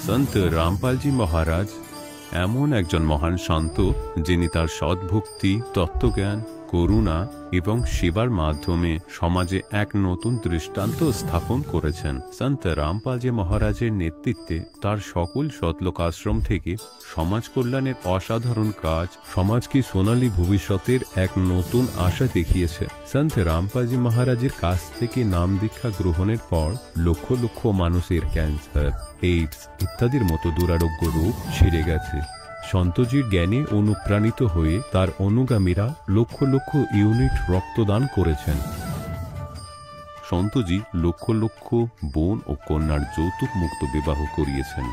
সন্ত রামপালজি মহারাজ এমন একজন মহান সন্ত যিনি তার সদ্ভক্তি, তত্ত্বজ্ঞান, করুণা এবং সেবার মাধ্যমে সমাজে এক নতুন দৃষ্টান্ত স্থাপন করেছেন। সন্ত রামপালজি মহারাজের নেতৃত্বে তার সকল সতলোক আশ্রম থেকে সমাজ কল্যাণের অসাধারণ কাজ সমাজকে সোনালী ভবিষ্যতের এক নতুন আশা দেখিয়েছে। সন্ত রামপালজি মহারাজের কাছ থেকে নাম দীক্ষা গ্রহণের পর লক্ষ লক্ষ মানুষের ক্যান্সার, এইডস ইত্যাদির মতো দুরারোগ্য রোগ সেরে গেছে। সন্তজির জ্ঞানে অনুপ্রাণিত হয়ে তার অনুগামীরা লক্ষ লক্ষ ইউনিট রক্তদান করেছেন। সন্তজি লক্ষ লক্ষ বোন ও কন্যার যৌতুক মুক্ত বিবাহ করিয়েছেন।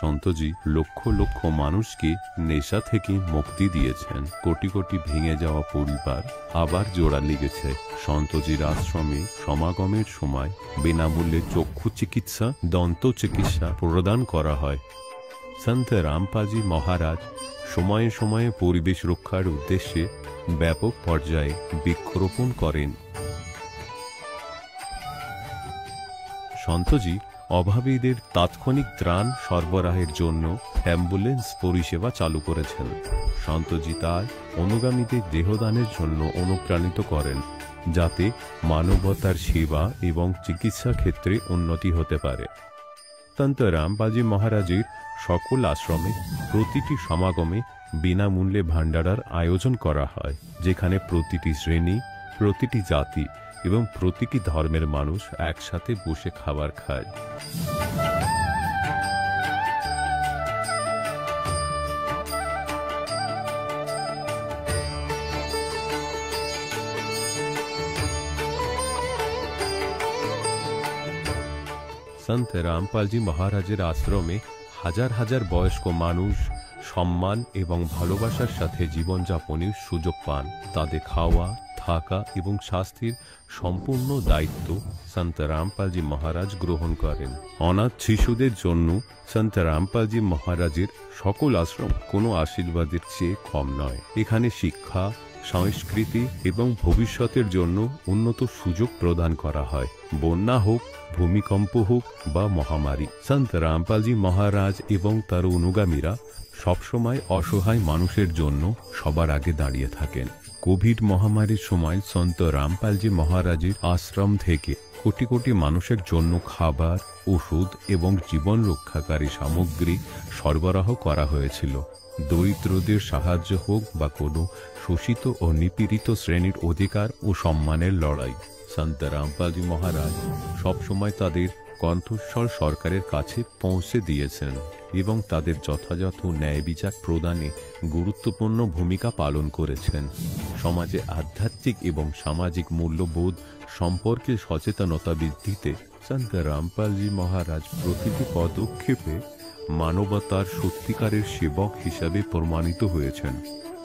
সন্তজি লক্ষ লক্ষ মানুষকে নেশা থেকে মুক্তি দিয়েছেন। কোটি কোটি ভেঙে যাওয়া পরিবার আবার জোড়া লেগেছে। সন্তজির আশ্রমে সমাগমের সময় বিনামূল্যে চক্ষু চিকিৎসা, দন্ত চিকিৎসা প্রদান করা হয়। সন্ত রামপালজি মহারাজ সময়ে সময়ে পরিবেশ রক্ষার উদ্দেশ্যে ব্যাপক পর্যায়ে বৃক্ষরোপণ করেন। সন্তজি অভাবীদের তাৎক্ষণিক ত্রাণ সরবরাহের জন্য অ্যাম্বুলেন্স পরিষেবা চালু করেছেন। সন্তজি তার অনুগামীদের দেহদানের জন্য অনুপ্রাণিত করেন, যাতে মানবতার সেবা এবং চিকিৎসা ক্ষেত্রে উন্নতি হতে পারে। সন্ত রামপালজি মহারাজের সকল আশ্রমে প্রতিটি সমাগমে বিনামূল্যে ভান্ডারার আয়োজন করা হয়, যেখানে প্রতিটি শ্রেণী, প্রতিটি জাতি এবং প্রতিটি ধর্মের মানুষ একসাথে বসে খাবার খায়। সন্ত রামপালজি মহারাজের আশ্রমে হাজার হাজার বয়স্ক মানুষ সম্মান এবং ভালোবাসার সাথে জীবনযাপনের সুযোগ পান। তাদের খাওয়া, থাকা এবং স্বাস্থ্যের সম্পূর্ণ দায়িত্ব সন্ত রামপালজি মহারাজ গ্রহণ করেন। অনাথ শিশুদের জন্য সন্ত রামপালজি মহারাজের সকল আশ্রম কোনো আশীর্বাদের চেয়ে কম নয়। এখানে শিক্ষা, সংস্কৃতি এবং ভবিষ্যতের জন্য উন্নত সুযোগ প্রদান করা হয়। বন্যা হোক, ভূমিকম্প হোক বা মহামারী, সন্ত রামপালজি মহারাজ এবং তার অনুগামীরা সবসময় অসহায় মানুষের জন্য সবার আগে দাঁড়িয়ে থাকেন। কোভিড মহামারীর সময় সন্ত রামপালজি মহারাজের আশ্রম থেকে কোটি কোটি মানুষের জন্য খাবার, ওষুধ এবং জীবন রক্ষাকারী সামগ্রী সরবরাহ করা হয়েছিল। দরিদ্রদের সাহায্য হোক বা কোনো শোষিত ও নিপীড়িত শ্রেণীর অধিকার ও সম্মানের লড়াই, সন্ত রামপালজি মহারাজ সবসময় তাদের কণ্ঠস্বর সরকারের কাছে পৌঁছে দিয়েছেন এবং তাদের যথাযথ ন্যায় বিচার প্রদানে গুরুত্বপূর্ণ ভূমিকা পালন করেছেন। সমাজে আধ্যাত্মিক এবং সামাজিক মূল্যবোধ সম্পর্কে সচেতনতা বৃদ্ধিতে সন্ত রামপালজি মহারাজ প্রতিটি পদক্ষেপে মানবতার সত্যিকারের সেবক হিসাবে প্রমাণিত হয়েছেন।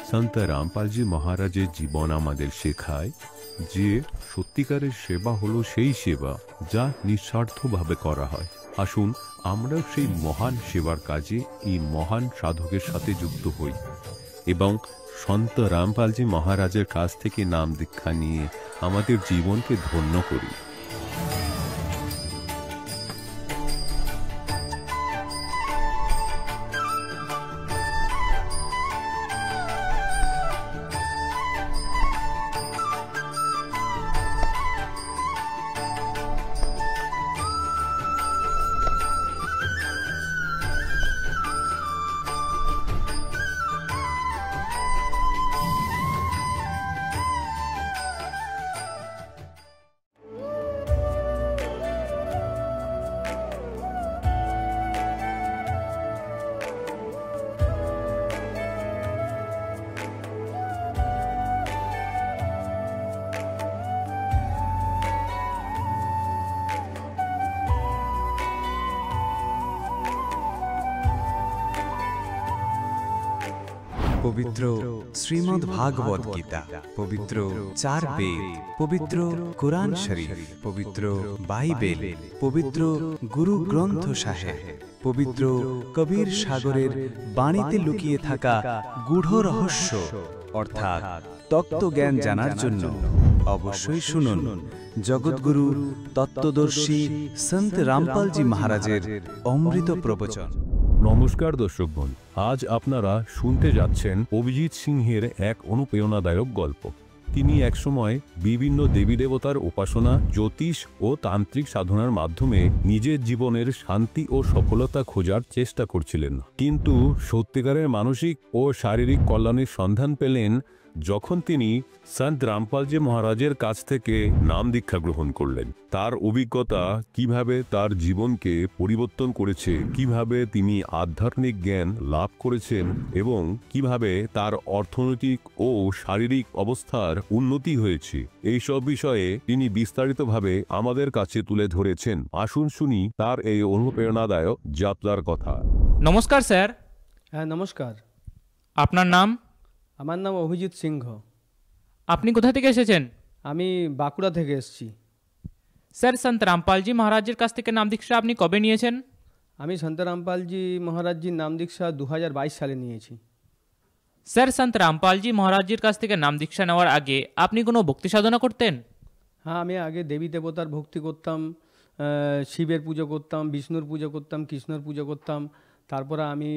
সন্ত রামপালজি মহারাজের জীবন আমাদের শেখায় যে সত্যিকারের সেবা হলো সেই সেবা যা নিঃস্বার্থভাবে করা হয়। আসুন আমরা সেই মহান সেবার কাজে এই মহান সাধকের সাথে যুক্ত হই এবং সন্ত রামপালজি মহারাজের কাছ থেকে নাম দীক্ষা নিয়ে আমাদের জীবনকে ধন্য করি। পবিত্র শ্রীমদ্ ভাগবত গীতা, পবিত্র 4 বেদ, পবিত্র কুরআন শরীফ, পবিত্র বাইবেল, পবিত্র গুরু গ্রন্থ সাহেব, পবিত্র কবীর সাগরের বাণীতে লুকিয়ে থাকা গূঢ় রহস্য অর্থাৎ তত্ত্বজ্ঞান জানার জন্য অবশ্যই শুনুন জগৎগুরু তত্ত্বদর্শী সন্ত রামপালজি মহারাজের অমৃত প্রবচন। নমস্কার দর্শক বন্ধু, আজ আপনারা শুনতে যাচ্ছেন অভিজিৎ সিংহের এক অনুপ্রেরণাদায়ক গল্প। তিনি একসময় বিভিন্ন দেবী দেবতার উপাসনা, জ্যোতিষ ও তান্ত্রিক সাধনার মাধ্যমে নিজের জীবনের শান্তি ও সফলতা খোঁজার চেষ্টা করছিলেন, কিন্তু সত্যিকারের মানসিক ও শারীরিক কল্যাণের সন্ধান পেলেন যখন তিনি সন্ত রামপালজি মহারাজের কাছ থেকে নাম দীক্ষা গ্রহণ করলেন। তার অভিজ্ঞতা কিভাবে তার জীবনকে পরিবর্তন করেছে, কিভাবে তিনি আধ্যাত্মিক জ্ঞান লাভ করেছেন এবং কিভাবে তার অর্থনৈতিক ও শারীরিক অবস্থার উন্নতি হয়েছে, এইসব বিষয়ে তিনি বিস্তারিতভাবে আমাদের কাছে তুলে ধরেছেন। আসুন শুনি তার এই অনুপ্রেরণাদায়ক যাত্রার কথা। নমস্কার স্যার। হ্যাঁ নমস্কার, আপনার নাম? আমার নাম অভিজিৎ সিংহ। আপনি কোথা থেকে এসেছেন? আমি বাঁকুড়া থেকে এসেছি। স্যার, সন্ত রামপালজি মহারাজের কাছ থেকে নাম দীক্ষা আপনি কবে নিয়েছেন? আমি সন্ত রামপালজি মহারাজজির নাম দীক্ষা 2022 সালে নিয়েছি। স্যার, সন্ত রামপালজি মহারাজের কাছ থেকে নাম দীক্ষা নেওয়ার আগে আপনি কোনো ভক্তি সাধনা করতেন? হ্যাঁ, আমি আগে দেবী দেবতার ভক্তি করতাম, শিবের পুজো করতাম, বিষ্ণুর পুজো করতাম, কৃষ্ণর পুজো করতাম। তারপরে আমি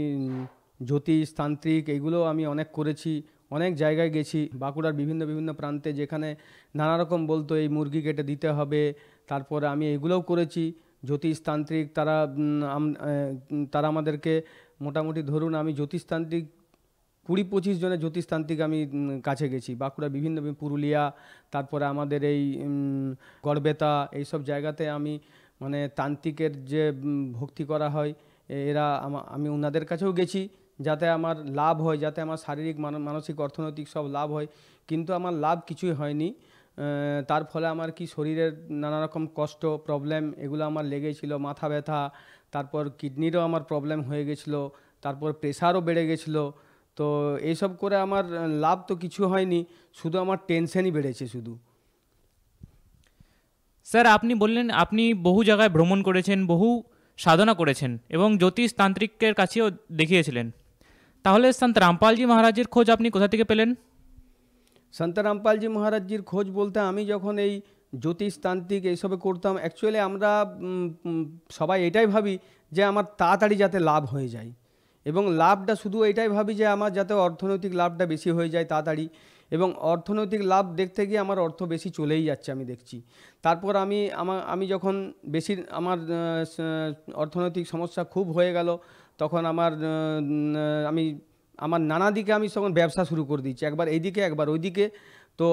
জ্যোতিষ তান্ত্রিক এগুলো আমি অনেক করেছি, অনেক জায়গায় গেছি বাঁকুড়ার বিভিন্ন বিভিন্ন প্রান্তে, যেখানে নানা রকম বলতো এই মুরগি কেটে দিতে হবে। তারপরে আমি এগুলোও করেছি। জ্যোতিষতান্ত্রিক তারা আমাদেরকে মোটামুটি ধরুন, আমি জ্যোতিষতান্ত্রিক 20-25 জনের জ্যোতিষতান্ত্রিক আমি কাছে গেছি বাঁকুড়ার বিভিন্ন পুরুলিয়া, তারপরে আমাদের এই গড়বেতা, এইসব জায়গাতে আমি মানে তান্ত্রিকের যে ভক্তি করা হয় এরা আমি ওনাদের কাছেও গেছি, যাতে আমার লাভ হয়, যাতে আমার শারীরিক মানসিক অর্থনৈতিক সব লাভ হয়। কিন্তু আমার লাভ কিছুই হয়নি। তার ফলে আমার কি শরীরের নানা রকম কষ্ট প্রবলেম এগুলো আমার লেগেছিল, মাথা ব্যথা, তারপর কিডনিরও আমার প্রবলেম হয়ে গেছিলো, তারপর প্রেশারও বেড়ে গেছিলো। তো এইসব করে আমার লাভ তো কিছু হয়নি, শুধু আমার টেনশনই বেড়েছে শুধু। স্যার, আপনি বললেন আপনি বহু জায়গায় ভ্রমণ করেছেন, বহু সাধনা করেছেন এবং জ্যোতিষ তান্ত্রিকের কাছেও দেখিয়েছিলেন। তাহলে সন্ত রামপালজি মহারাজের খোঁজ আপনি কোথা থেকে পেলেন? সন্ত রামপালজি মহারাজজির খোঁজ বলতে, আমি যখন এই জ্যোতিষতান্ত্রিক এইসবে করতাম, অ্যাকচুয়ালি আমরা সবাই এটাই ভাবি যে আমার তাড়াতাড়ি যাতে লাভ হয়ে যায়, এবং লাভটা শুধু এটাই ভাবি যে আমার যাতে অর্থনৈতিক লাভটা বেশি হয়ে যায় তাড়াতাড়ি, এবং অর্থনৈতিক লাভ দেখতে গিয়ে আমার অর্থ বেশি চলেই যাচ্ছে আমি দেখছি। তারপর আমি যখন বেশি আমার অর্থনৈতিক সমস্যা খুব হয়ে গেল, তখন আমার নানা দিকে আমি তখন ব্যবসা শুরু করে দিচ্ছি, একবার এইদিকে একবার ওইদিকে। তো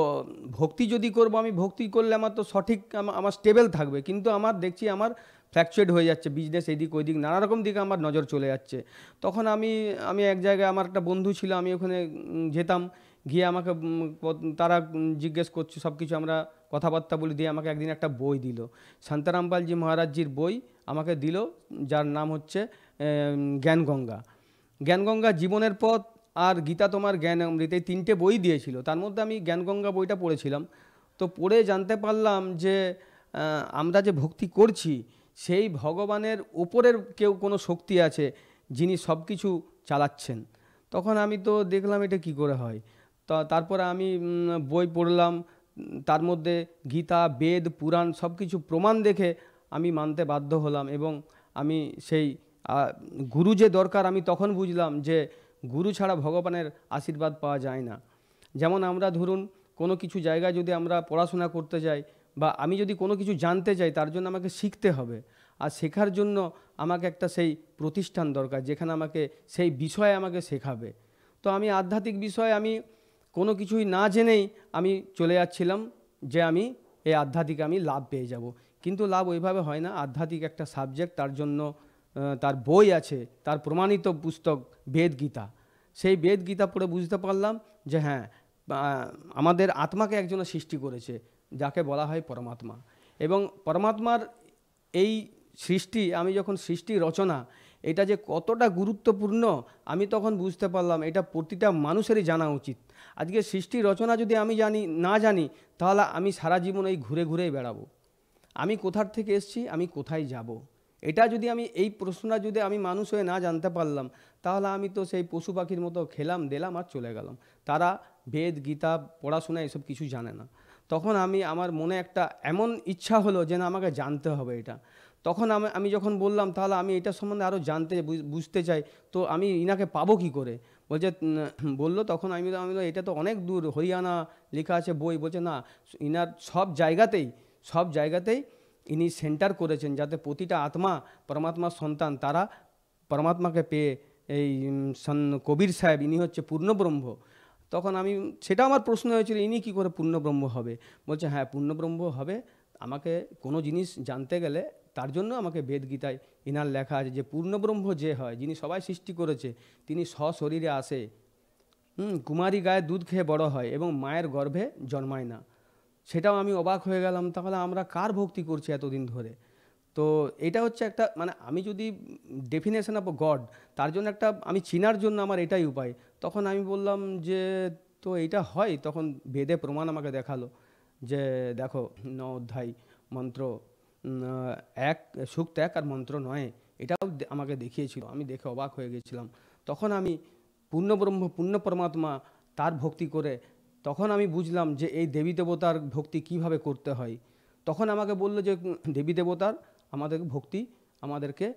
ভক্তি যদি করব, আমি ভক্তি করলে আমার তো সঠিক আমার স্টেবল থাকবে, কিন্তু আমার দেখছি আমার ফ্ল্যাকচুয়েট হয়ে যাচ্ছে বিজনেস, এইদিক ওইদিক নানা রকম দিকে আমার নজর চলে যাচ্ছে। তখন আমি এক জায়গায়, আমার একটা বন্ধু ছিল, আমি ওখানে যেতাম, গিয়ে আমাকে তারা জিজ্ঞেস করছে সব কিছু, আমরা কথাবার্তা বলি, দিয়ে আমাকে একদিন একটা বই দিল, সন্ত রামপালজি মহারাজজির বই আমাকে দিল, যার নাম হচ্ছে জ্ঞানগঙ্গা। জ্ঞানগঙ্গা, জীবনের পথ আর গীতা তোমার জ্ঞান অমৃত, এই 3টে বই দিয়েছিল। তার মধ্যে আমি জ্ঞানগঙ্গা বইটা পড়েছিলাম। তো পড়ে জানতে পারলাম যে আমরা যে ভক্তি করছি, সেই ভগবানের উপরের কেউ কোনো শক্তি আছে যিনি সব কিছু চালাচ্ছেন। তখন আমি তো দেখলাম এটা কি করে হয়। তারপরে আমি বই পড়লাম, তার মধ্যে গীতা, বেদ, পুরাণ সব কিছু প্রমাণ দেখে আমি মানতে বাধ্য হলাম, এবং আমি সেই গুরু যে দরকার, আমি তখন বুঝলাম যে গুরু ছাড়া ভগবানের আশীর্বাদ পাওয়া যায় না। যেমন আমরা ধরুন কোনো কিছু জায়গায় যদি আমরা পড়াশোনা করতে যাই, বা আমি যদি কোনো কিছু জানতে চাই, তার জন্য আমাকে শিখতে হবে, আর শেখার জন্য আমাকে একটা সেই প্রতিষ্ঠান দরকার যেখানে আমাকে সেই বিষয়ে আমাকে শেখাবে। তো আমি আধ্যাত্মিক বিষয়ে আমি কোনো কিছুই না জেনেই আমি চলে যাচ্ছিলাম যে আমি এই আধ্যাত্মিক আমি লাভ পেয়ে যাব, কিন্তু লাভ ওইভাবে হয় না। আধ্যাত্মিক একটা সাবজেক্ট, তার জন্য তার বই আছে, তার প্রমাণিত পুস্তক বেদ গীতা। সেই বেদ গীতা পড়ে বুঝতে পারলাম যে হ্যাঁ, আমাদের আত্মাকে একজন সৃষ্টি করেছে, যাকে বলা হয় পরমাত্মা। এবং পরমাত্মার এই সৃষ্টি, আমি যখন সৃষ্টি রচনা, এটা যে কতটা গুরুত্বপূর্ণ আমি তখন বুঝতে পারলাম, এটা প্রতিটা মানুষেরই জানা উচিত। আজকে সৃষ্টি রচনা যদি আমি না জানি, তাহলে আমি সারা জীবন এই ঘুরে ঘুরেই বেড়াবো। আমি কোথার থেকে এসেছি, আমি কোথায় যাব, এটা যদি এই প্রশ্নটা যদি আমি মানুষ হয়ে না জানতে পারলাম, তাহলে আমি তো সেই পশু পাখির মতো খেলাম দিলাম আর চলে গেলাম। তারা বেদ গীতা পড়াশোনা এসব কিছু জানে না। তখন আমার মনে একটা এমন ইচ্ছা হলো যে না আমাকে জানতে হবে এটা। তখন আমি যখন বললাম তাহলে আমি এটা সম্বন্ধে আরও জানতে বুঝতে চাই, তো আমি ইনাকে পাবো কি করে? বলছে বললো, তখন আমি বললাম, এটা তো অনেক দূর, হরিয়ানা লেখা আছে বই। বলছে না, ইনার সব জায়গাতেই ইনি সেন্টার করেছেন যাতে প্রতিটা আত্মা পরমাত্মার সন্তান, তারা পরমাত্মাকে পেয়ে এই কবির সাহেব ইনি হচ্ছে পূর্ণব্রহ্ম। তখন সেটা আমার প্রশ্ন হয়েছিল, ইনি কী করে পূর্ণব্রহ্ম হবে? বলছে হ্যাঁ, পূর্ণব্রহ্ম হবে। আমাকে কোনো জিনিস জানতে গেলে তার জন্য আমাকে বেদ গীতায় ইনার লেখা আছে যে পূর্ণব্রহ্ম যে হয়, যিনি সবাই সৃষ্টি করেছে, তিনি সশরীরে আসে, কুমারী গায়ে দুধ খেয়ে বড় হয় এবং মায়ের গর্ভে জন্মায় না। সেটাও আমি অবাক হয়ে গেলাম, তাহলে আমরা কার ভক্তি করছি এতদিন ধরে? তো এটা হচ্ছে একটা, মানে আমি যদি ডেফিনেশন অফ গড, তার জন্য একটা আমি চিনার জন্য আমার এটাই উপায়। তখন আমি বললাম যে তো এইটা হয়? তখন বেদে প্রমাণ আমাকে দেখালো যে দেখো 9 অধ্যায় মন্ত্র 1 সূক্ত 1 আর মন্ত্র 9, এটাও আমাকে দেখিয়েছিল। আমি দেখে অবাক হয়ে গেছিলাম। তখন আমি পূর্ণব্রহ্ম, পূর্ণ পরমাত্মা, তার ভক্তি করে তখন আমি বুঝলাম যে এই দেবী দেবতার ভক্তি কিভাবে করতে হয়। তখন আমাকে বললো যে দেবী দেবতার আমাদেরকে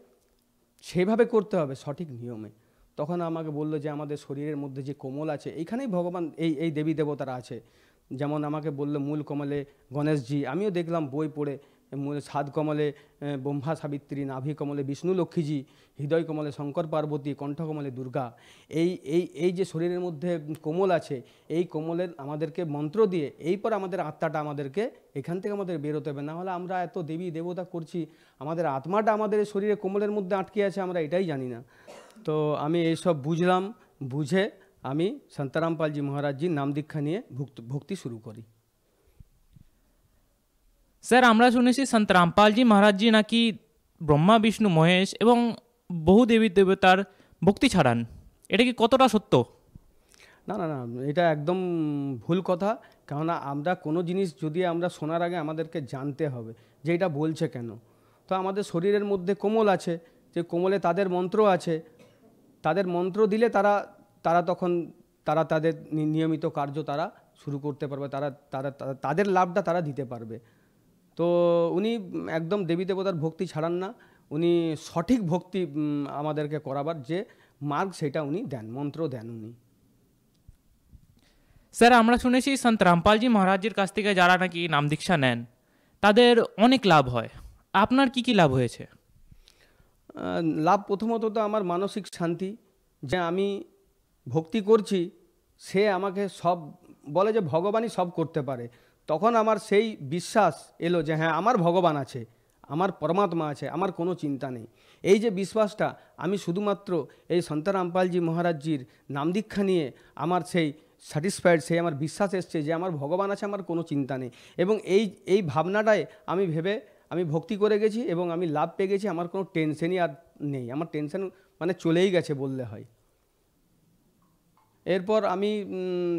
সেভাবে করতে হবে সঠিক নিয়মে। তখন আমাকে বললো যে আমাদের শরীরের মধ্যে যে কোমল আছে, এইখানেই ভগবান এই দেবী দেবতারা আছে। যেমন আমাকে বললো মূল কমলে গণেশজি, আমিও দেখলাম বই পড়ে, সাত কমলে ব্রহ্মা সাবিত্রী, নাভি কমলে বিষ্ণু লক্ষ্মীজি, হৃদয় কমলে শঙ্কর পার্বতী, কণ্ঠ কমলে দুর্গা। এই যে শরীরের মধ্যে কোমল আছে, এই কোমলের আমাদেরকে মন্ত্র দিয়ে পর আমাদের আত্মাটা আমাদেরকে এখান থেকে আমাদের বেরোতে হবে। না হলে আমরা এত দেবী দেবতা করছি, আমাদের আত্মাটা আমাদের শরীরে কোমলের মধ্যে আটকে আছে, আমরা এটাই জানি না। তো আমি এইসব বুঝলাম, বুঝে আমি শান্তারামপালজি মহারাজজির নাম দীক্ষা নিয়ে ভক্তি শুরু করি। স্যার, আমরা শুনেছি সন্ত রামপালজি মহারাজজি নাকি ব্রহ্মা বিষ্ণু মহেশ এবং বহু দেবী দেবতার ভক্তি ছাড়ান, এটা কি কতটা সত্য? না না না, এটা একদম ভুল কথা। কেননা আমরা কোনো জিনিস যদি আমরা শোনার আগে আমাদেরকে জানতে হবে যে এটা বলছে কেন। তো আমাদের শরীরের মধ্যে কোমল আছে, যে কোমলে তাদের মন্ত্র আছে, তাদের মন্ত্র দিলে তারা তখন তাদের নিয়মিত কার্য তারা শুরু করতে পারবে, তাদের লাভটা তারা দিতে পারবে। তো উনি একদম দেবী দেবতার ভক্তি ছাড়ান না, উনি সঠিক ভক্তি আমাদেরকে করাবার যে মার্গ সেটা উনি দেন, মন্ত্র দেন উনি। স্যার, আমরা শুনেছি সন্ত রামপালজি মহারাজের কাছ থেকে যারা নাকি নাম দীক্ষা নেন তাদের অনেক লাভ হয়। আপনার কি কি লাভ হয়েছে? লাভ প্রথমত তো আমার মানসিক শান্তি, যে আমি ভক্তি করছি, সে আমাকে সব বলে যে ভগবানই সব করতে পারে। তখন আমার সেই বিশ্বাস এলো যে হ্যাঁ, আমার ভগবান আছে, আমার পরমাত্মা আছে, আমার কোনো চিন্তা নেই। এই যে বিশ্বাসটা আমি শুধুমাত্র এই সন্ত রামপালজি মহারাজজির নাম দীক্ষা নিয়ে আমার সেই স্যাটিসফাইড, সেই আমার বিশ্বাস এসছে যে আমার ভগবান আছে, আমার কোনো চিন্তা নেই। এবং এই ভাবনাটায় আমি ভক্তি করে গেছি এবং আমি লাভ পেয়ে গেছি। আমার কোনো টেনশনই আর নেই, আমার টেনশন মানে চলেই গেছে বললে হয়। এরপর আমি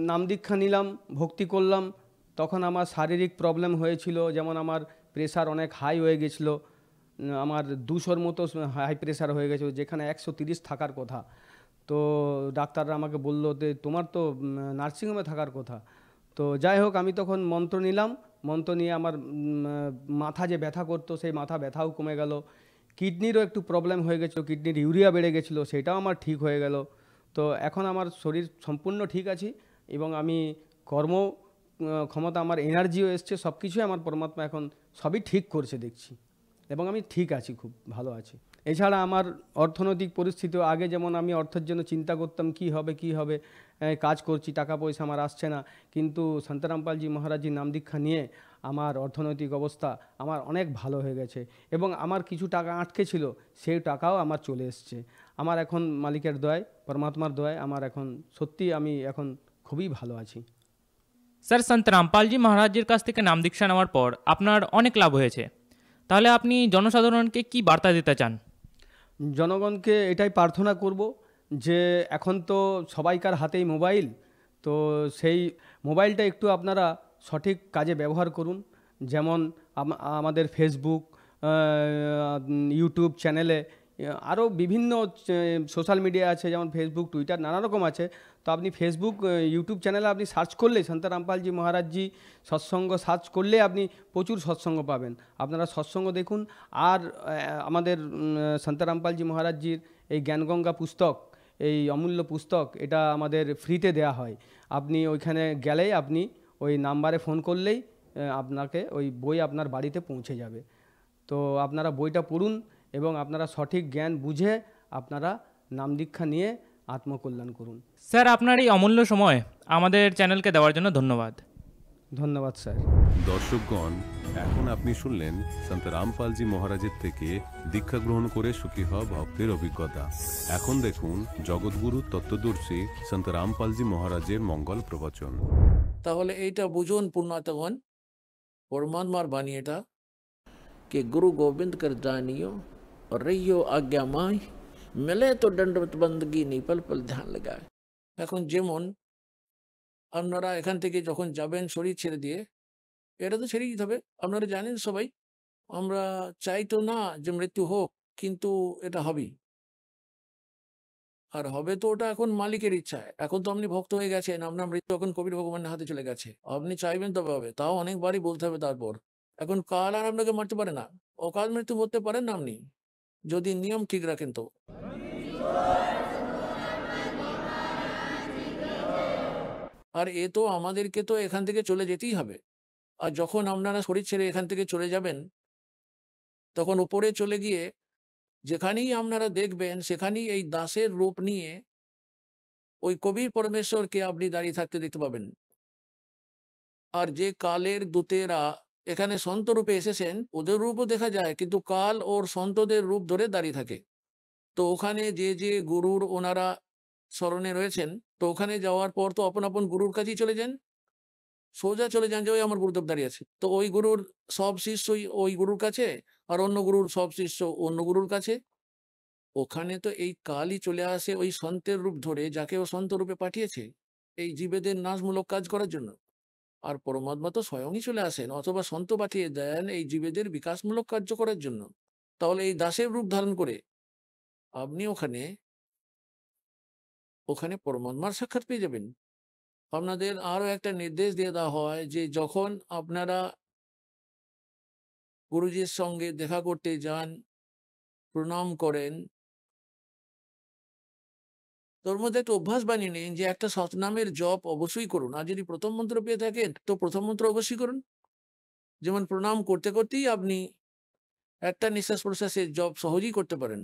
নাম দীক্ষা নিলাম, ভক্তি করলাম। তখন আমার শারীরিক প্রবলেম হয়েছিল, যেমন আমার প্রেশার অনেক হাই হয়ে গেছিলো, আমার 200-র মতো হাই প্রেশার হয়ে গেছিলো, যেখানে 130 থাকার কথা। তো ডাক্তাররা আমাকে বললো যে তোমার তো নার্সিংহোমে থাকার কথা। তো যাই হোক, আমি তখন মন্ত্র নিলাম, মন্ত্র নিয়ে আমার মাথা যে ব্যথা করতো সেই মাথা ব্যথাও কমে গেল। কিডনিরও একটু প্রবলেম হয়ে গেছিলো, কিডনির ইউরিয়া বেড়ে গেছিলো, সেটাও আমার ঠিক হয়ে গেল। তো এখন আমার শরীর সম্পূর্ণ ঠিক আছি এবং আমি কর্ম ক্ষমতা, আমার এনার্জিও এসছে, সব কিছুই আমার পরমাত্মা এখন সবই ঠিক করছে দেখছি, এবং আমি ঠিক আছি, খুব ভালো আছি। এছাড়া আমার অর্থনৈতিক পরিস্থিতিও, আগে যেমন আমি অর্থের জন্য চিন্তা করতাম কি হবে, কাজ করছি, টাকা পয়সা আমার আসছে না, কিন্তু শান্তারামপালজি মহারাজজির নাম দীক্ষা নিয়ে আমার অর্থনৈতিক অবস্থা আমার অনেক ভালো হয়ে গেছে এবং আমার কিছু টাকা আটকে ছিল, সেই টাকাও আমার চলে এসছে। আমার এখন মালিকের দয়ায়, পরমাত্মার দয়ায় আমার এখন সত্যি আমি এখন খুবই ভালো আছি। স্যার, সন্ত রামপালজি মহারাজের কাছ থেকে নাম দীক্ষা নেওয়ার পর আপনার অনেক লাভ হয়েছে, তাহলে আপনি জনসাধারণকে কি বার্তা দিতে চান? জনগণকে এটাই প্রার্থনা করব যে এখন তো সবাইকার হাতেই মোবাইল, তো সেই মোবাইলটা একটু আপনারা সঠিক কাজে ব্যবহার করুন। যেমন আমাদের ফেসবুক, ইউটিউব চ্যানেলে আরও বিভিন্ন সোশ্যাল মিডিয়া আছে, যেমন ফেসবুক, টুইটার, নানা রকম আছে। তো আপনি ফেসবুক, ইউটিউব চ্যানেলে আপনি সার্চ করলে সন্ত রামপালজি মহারাজজি সৎসঙ্গ সার্চ করলে আপনি প্রচুর সৎসঙ্গ পাবেন। আপনারা সৎসঙ্গ দেখুন। আর আমাদের সন্ত রামপালজি মহারাজজির এই জ্ঞানগঙ্গা পুস্তক, এই অমূল্য পুস্তক, এটা আমাদের ফ্রিতে দেয়া হয়। আপনি ওইখানে গেলেই আপনি ওই নাম্বারে ফোন করলেই আপনাকে ওই বই আপনার বাড়িতে পৌঁছে যাবে। তো আপনারা বইটা পড়ুন এবং আপনারা সঠিক জ্ঞান বুঝে আপনারা নাম দীক্ষা নিয়ে আত্মকল্যাণ করুন। স্যার, আপনার এই অমূল্য সময় আমাদের চ্যানেলকে দেওয়ার জন্য ধন্যবাদ। ধন্যবাদ স্যার। দর্শকগণ, এখন আপনি শুনলেন সন্ত রামপালজি মহারাজের থেকে দীক্ষা গ্রহণ করে সুখী হওয়া ভক্তের অভিজ্ঞতা। এখন দেখুন জগৎগুরু তত্ত্বদর্শী সন্ত রামপালজি মহারাজের মঙ্গল প্রবচন। তাহলে এইটা বুঝুন পুণ্যার্থগণ, পরমাত্মার বাণী এটা, कि गुरु गोविंद कर जानियो और रहियो आज्ञा माय, मिले तो दंडवत बंदगी नहीं पल पल ध्यान लगाए। এখন যেমন আপনারা এখান থেকে যখন যাবেন শরীর ছেড়ে দিয়ে, এটা তো ছেড়েই দিতে হবে। আপনারা জানেন সবাই, আমরা চাই তো না যে মৃত্যু হোক, কিন্তু এটা হবেই। আর হবে তো ওটা এখন মালিকের ইচ্ছায়। এখন তো আপনি ভক্ত হয়ে গেছেন, আপনার মৃত্যু এখন কবির ভগবানের হাতে চলে গেছে। আপনি চাইবেন তবে হবে, তাও অনেকবারই বলতে হবে। তারপর এখন কাল আর আপনাকে মারতে পারে না, অকাল মৃত্যু মরতে পারেন না আপনি, যদি নিয়ম ঠিক রাখেন তো। আর এ তো আমাদেরকে তো এখান থেকে চলে যেতেই হবে। আর যখন আপনারা শরীর ছেড়ে এখান থেকে চলে যাবেন, তখন উপরে চলে গিয়ে যেখানেই আপনারা দেখবেন সেখানেই এই দাসের রূপ নিয়ে ওই কবির পরমেশ্বরকে আপনি দাঁড়িয়ে থাকতে দেখতে পাবেন। আর যে কালের দূতেরা এখানে সন্ত রূপে এসেছেন, ওদের রূপও দেখা যায়, কিন্তু কাল ওর সন্তদের রূপ ধরে দাঁড়িয়ে থাকে। তো ওখানে যে যে গুরুর ওনারা স্মরণে রয়েছেন, তো ওখানে যাওয়ার পর তো আপন আপন গুরুর কাছেই চলে যান, সোজা চলে যান যে ওই আমার গুরুদেব দাঁড়িয়ে আছে। তো ওই গুরুর সব শিষ্যই ওই গুরুর কাছে, আর অন্য গুরুর সব শিষ্য অন্য গুরুর কাছে। ওখানে তো এই কালই চলে আসে ওই সন্তের রূপ ধরে, যাকে ও সন্ত রূপে পাঠিয়েছে এই জীবেদের নাশমূলক কাজ করার জন্য। আর পরমাত্মা তো স্বয়ংই চলে আসেন, অথবা সন্ত পাঠিয়ে দেন এই জীবেদের বিকাশমূলক কার্য করার জন্য। তাহলে এই দাসের রূপ ধারণ করে আপনি ওখানে ওখানে পরমাত্মার সাক্ষাৎ পেয়ে যাবেন। আপনাদের আরো একটা নির্দেশ দিয়ে দেওয়া হয় যে যখন আপনারা গুরুজির সঙ্গে দেখা করতে যান, প্রণাম করেন, তোর মধ্যে একটা অভ্যাস বানিয়ে নিন যে একটা সৎনামের জপ অবশ্যই করুন। আর যদি প্রথম মন্ত্র পেয়ে থাকেন তো প্রথম মন্ত্র অবশ্যই করুন। যেমন প্রণাম করতে করতেই আপনি একটা নিঃশ্বাস প্রশ্বাসের জপ সহজেই করতে পারেন।